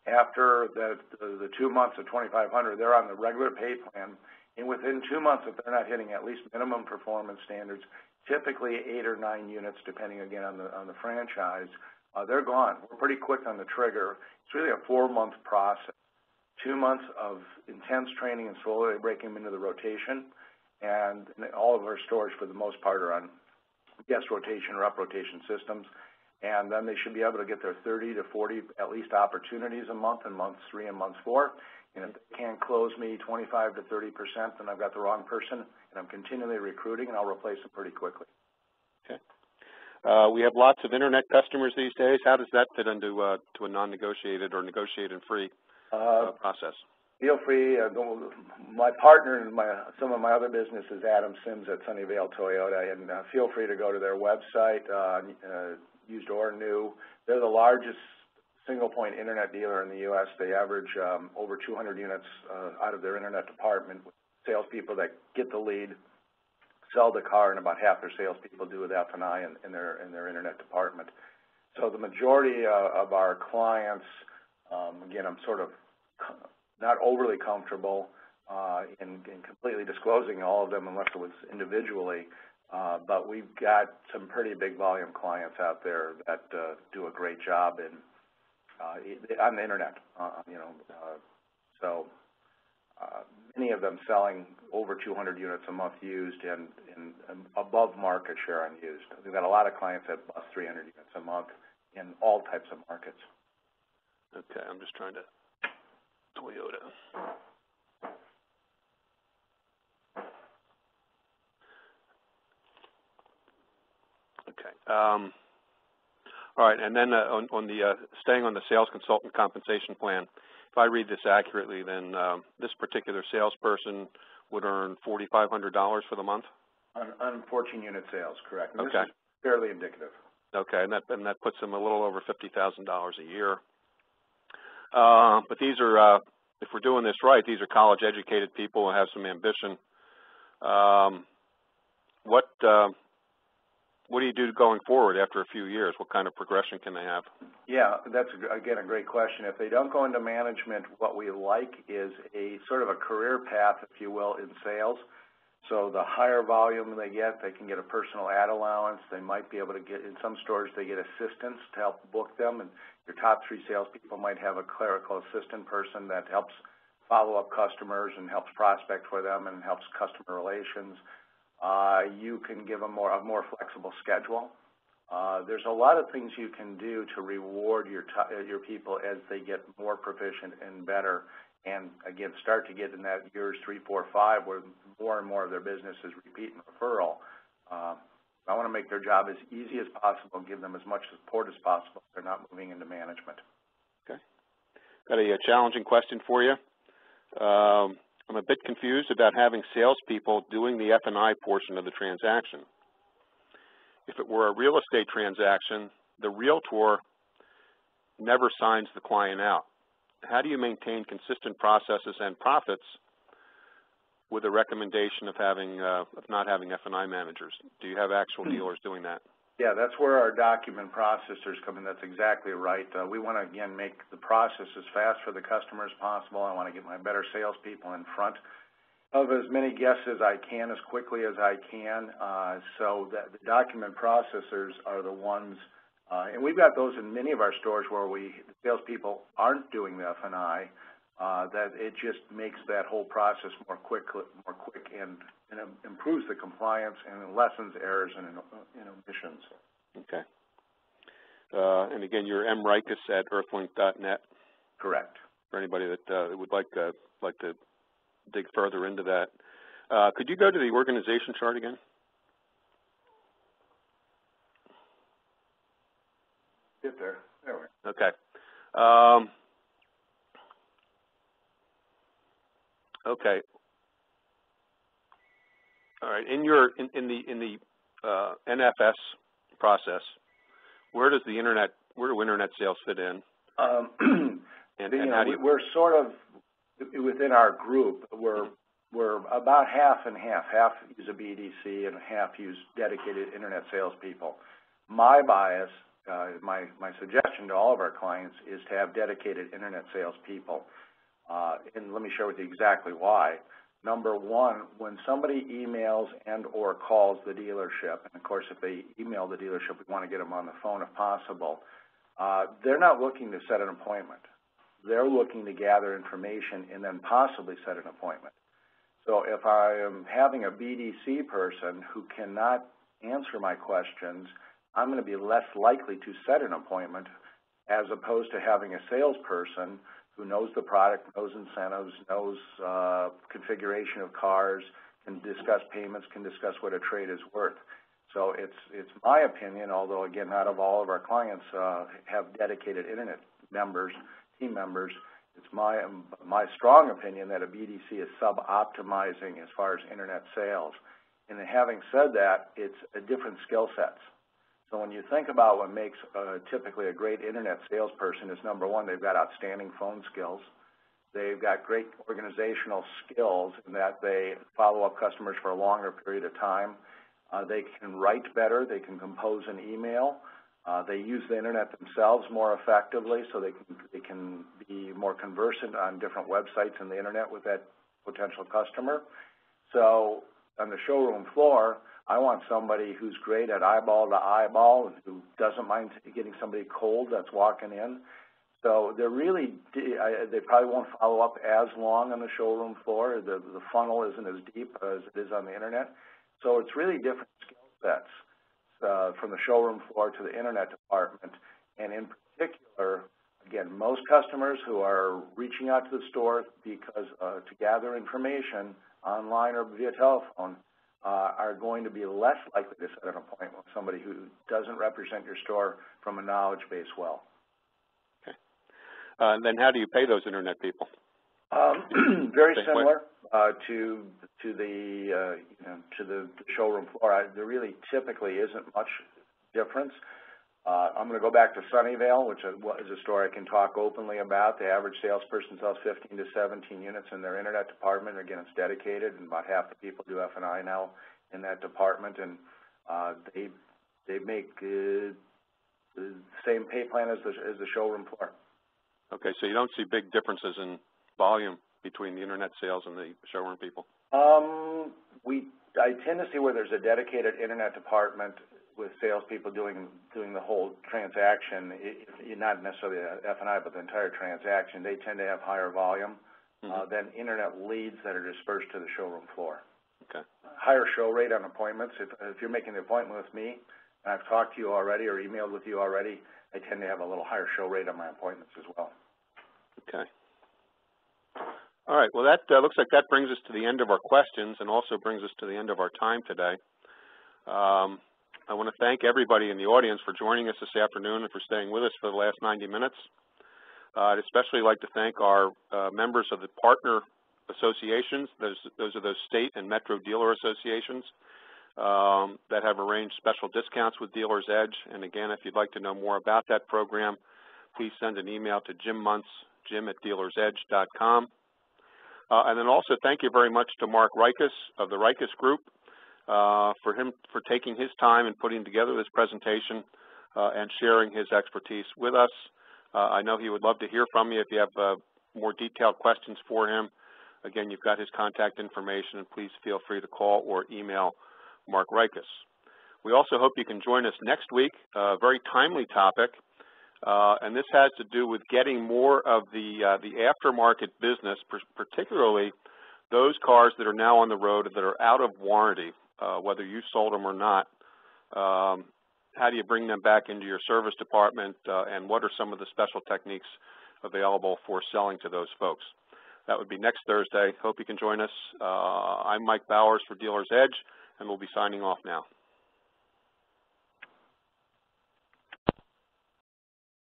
after the 2 months of $2,500, they're on the regular pay plan. And within 2 months, if they're not hitting at least minimum performance standards, typically 8 or 9 units, depending again on the franchise, they're gone. We're pretty quick on the trigger. It's really a 4-month process. 2 months of intense training and slowly breaking them into the rotation. And all of our stores, for the most part, are on guest rotation or up rotation systems. and then they should be able to get their 30 to 40 at least opportunities a month in months 3 and months 4. And if they can't close me 25 to 30%, then I've got the wrong person, and I'm continually recruiting, and I'll replace them pretty quickly. Okay. We have lots of internet customers these days. How does that fit into to a non-negotiated or negotiated free process? Feel free. My partner in some of my other business is Adam Sims at Sunnyvale Toyota, and feel free to go to their website, used or new. They're the largest single-point internet dealer in the U.S. They average over 200 units out of their internet department, with salespeople that get the lead, sell the car, and about half their salespeople do with F&I in their internet department. So the majority of our clients, again, I'm sort of not overly comfortable in completely disclosing all of them unless it was individually, but we've got some pretty big volume clients out there that do a great job on the internet, so many of them selling over 200 units a month used and above market share on used. We've got a lot of clients that bust 300 units a month in all types of markets. Okay, I'm just trying to Toyota. Okay. All right, and then on the staying on the sales consultant compensation plan, if I read this accurately, then this particular salesperson would earn $4,500 for the month? On 14-unit sales, correct. And okay. This is fairly indicative. Okay, and that puts them a little over $50,000 a year. But these are, if we're doing this right, these are college-educated people who have some ambition. What do you do going forward after a few years? What kind of progression can they have? Yeah, that's, again, a great question. If they don't go into management, what we like is a sort of a career path, if you will, in sales. So the higher volume they get, they can get a personal ad allowance. They might be able to get, in some stores, they get assistants to help book them. And your top 3 salespeople might have a clerical assistant person that helps follow up customers and helps prospect for them and helps customer relations. You can give them a more flexible schedule. There's a lot of things you can do to reward your people as they get more proficient and better, and again start to get in that years 3, 4, 5 where more and more of their business is repeat and referral. I want to make their job as easy as possible and give them as much support as possible if they're not moving into management. Okay. Got a challenging question for you. I'm a bit confused about having salespeople doing the F&I portion of the transaction. If it were a real estate transaction, the realtor never signs the client out. How do you maintain consistent processes and profits with a recommendation of not having F&I managers? Do you have actual dealers doing that? Yeah, that's where our document processors come in. That's exactly right. We want to, again, make the process as fast for the customer as possible. I want to get my better salespeople in front of as many guests as I can, as quickly as I can. So that the document processors are the ones, and we've got those in many of our stores where the salespeople aren't doing the F&I, that it just makes that whole process more quick and improves the compliance and lessens errors and omissions. Okay. And again, you're mrikus@earthlink.net. Correct. For anybody that would like to dig further into that, could you go to the organization chart again? Get there. There we go. Okay. Okay. All right. In the NFS process, where do internet sales fit in? And how do you? We're sort of within our group. We're about half and half. Half use a BDC and half use dedicated internet salespeople. My bias, my suggestion to all of our clients is to have dedicated internet salespeople. And let me share with you exactly why. Number one, when somebody emails and or calls the dealership, and of course if they email the dealership, we want to get them on the phone if possible, they're not looking to set an appointment. They're looking to gather information and then possibly set an appointment. So if I am having a BDC person who cannot answer my questions, I'm going to be less likely to set an appointment as opposed to having a salesperson who knows the product, knows incentives, knows configuration of cars, can discuss payments, can discuss what a trade is worth. So it's my opinion, although again, not of all of our clients have dedicated internet members, team members. It's my strong opinion that a BDC is sub-optimizing as far as internet sales. And having said that, it's a different skill sets. So when you think about what makes typically a great internet salesperson is, number one, they've got outstanding phone skills. They've got great organizational skills in that they follow up customers for a longer period of time. They can write better. They can compose an email. They use the internet themselves more effectively, so they can be more conversant on different websites and the internet with that potential customer. So on the showroom floor, I want somebody who's great at eyeball to eyeball and who doesn't mind getting somebody cold that's walking in. So they're really, they probably won't follow up as long on the showroom floor. The funnel isn't as deep as it is on the internet. So it's really different skill sets from the showroom floor to the internet department. And in particular, again, most customers who are reaching out to the store because to gather information online or via telephone are going to be less likely to set an appointment with somebody who doesn't represent your store from a knowledge base well. Okay. And then how do you pay those internet people? Very similar to the showroom floor. There really typically isn't much difference. I'm going to go back to Sunnyvale, which is a store I can talk openly about. The average salesperson sells 15 to 17 units in their internet department. Again, it's dedicated, and about half the people do F&I now in that department, and they make the same pay plan as the showroom floor. Okay, so you don't see big differences in volume between the internet sales and the showroom people? I tend to see where there's a dedicated internet department with salespeople doing the whole transaction, not necessarily F&I, but the entire transaction. They tend to have higher volume than internet leads that are dispersed to the showroom floor. Okay. Higher show rate on appointments. If you're making the appointment with me, and I've talked to you already or emailed with you already, I tend to have a little higher show rate on my appointments as well. Okay. All right. Well, that looks like that brings us to the end of our questions and also brings us to the end of our time today. I want to thank everybody in the audience for joining us this afternoon and for staying with us for the last 90 minutes. I'd especially like to thank our members of the partner associations. Those are those state and metro dealer associations that have arranged special discounts with Dealer's Edge. And again, if you'd like to know more about that program, please send an email to Jim Muntz, jim@dealersedge.com. And then also thank you very much to Mark Rikus of the Rikus Group for taking his time and putting together this presentation and sharing his expertise with us. I know he would love to hear from you if you have more detailed questions for him. Again, you've got his contact information, and please feel free to call or email Mark Rikus. We also hope you can join us next week, a very timely topic, and this has to do with getting more of the aftermarket business, particularly those cars that are now on the road that are out of warranty, whether you sold them or not. How do you bring them back into your service department, and what are some of the special techniques available for selling to those folks? That would be next Thursday. Hope you can join us. I'm Mike Bowers for Dealer's Edge, and we'll be signing off now.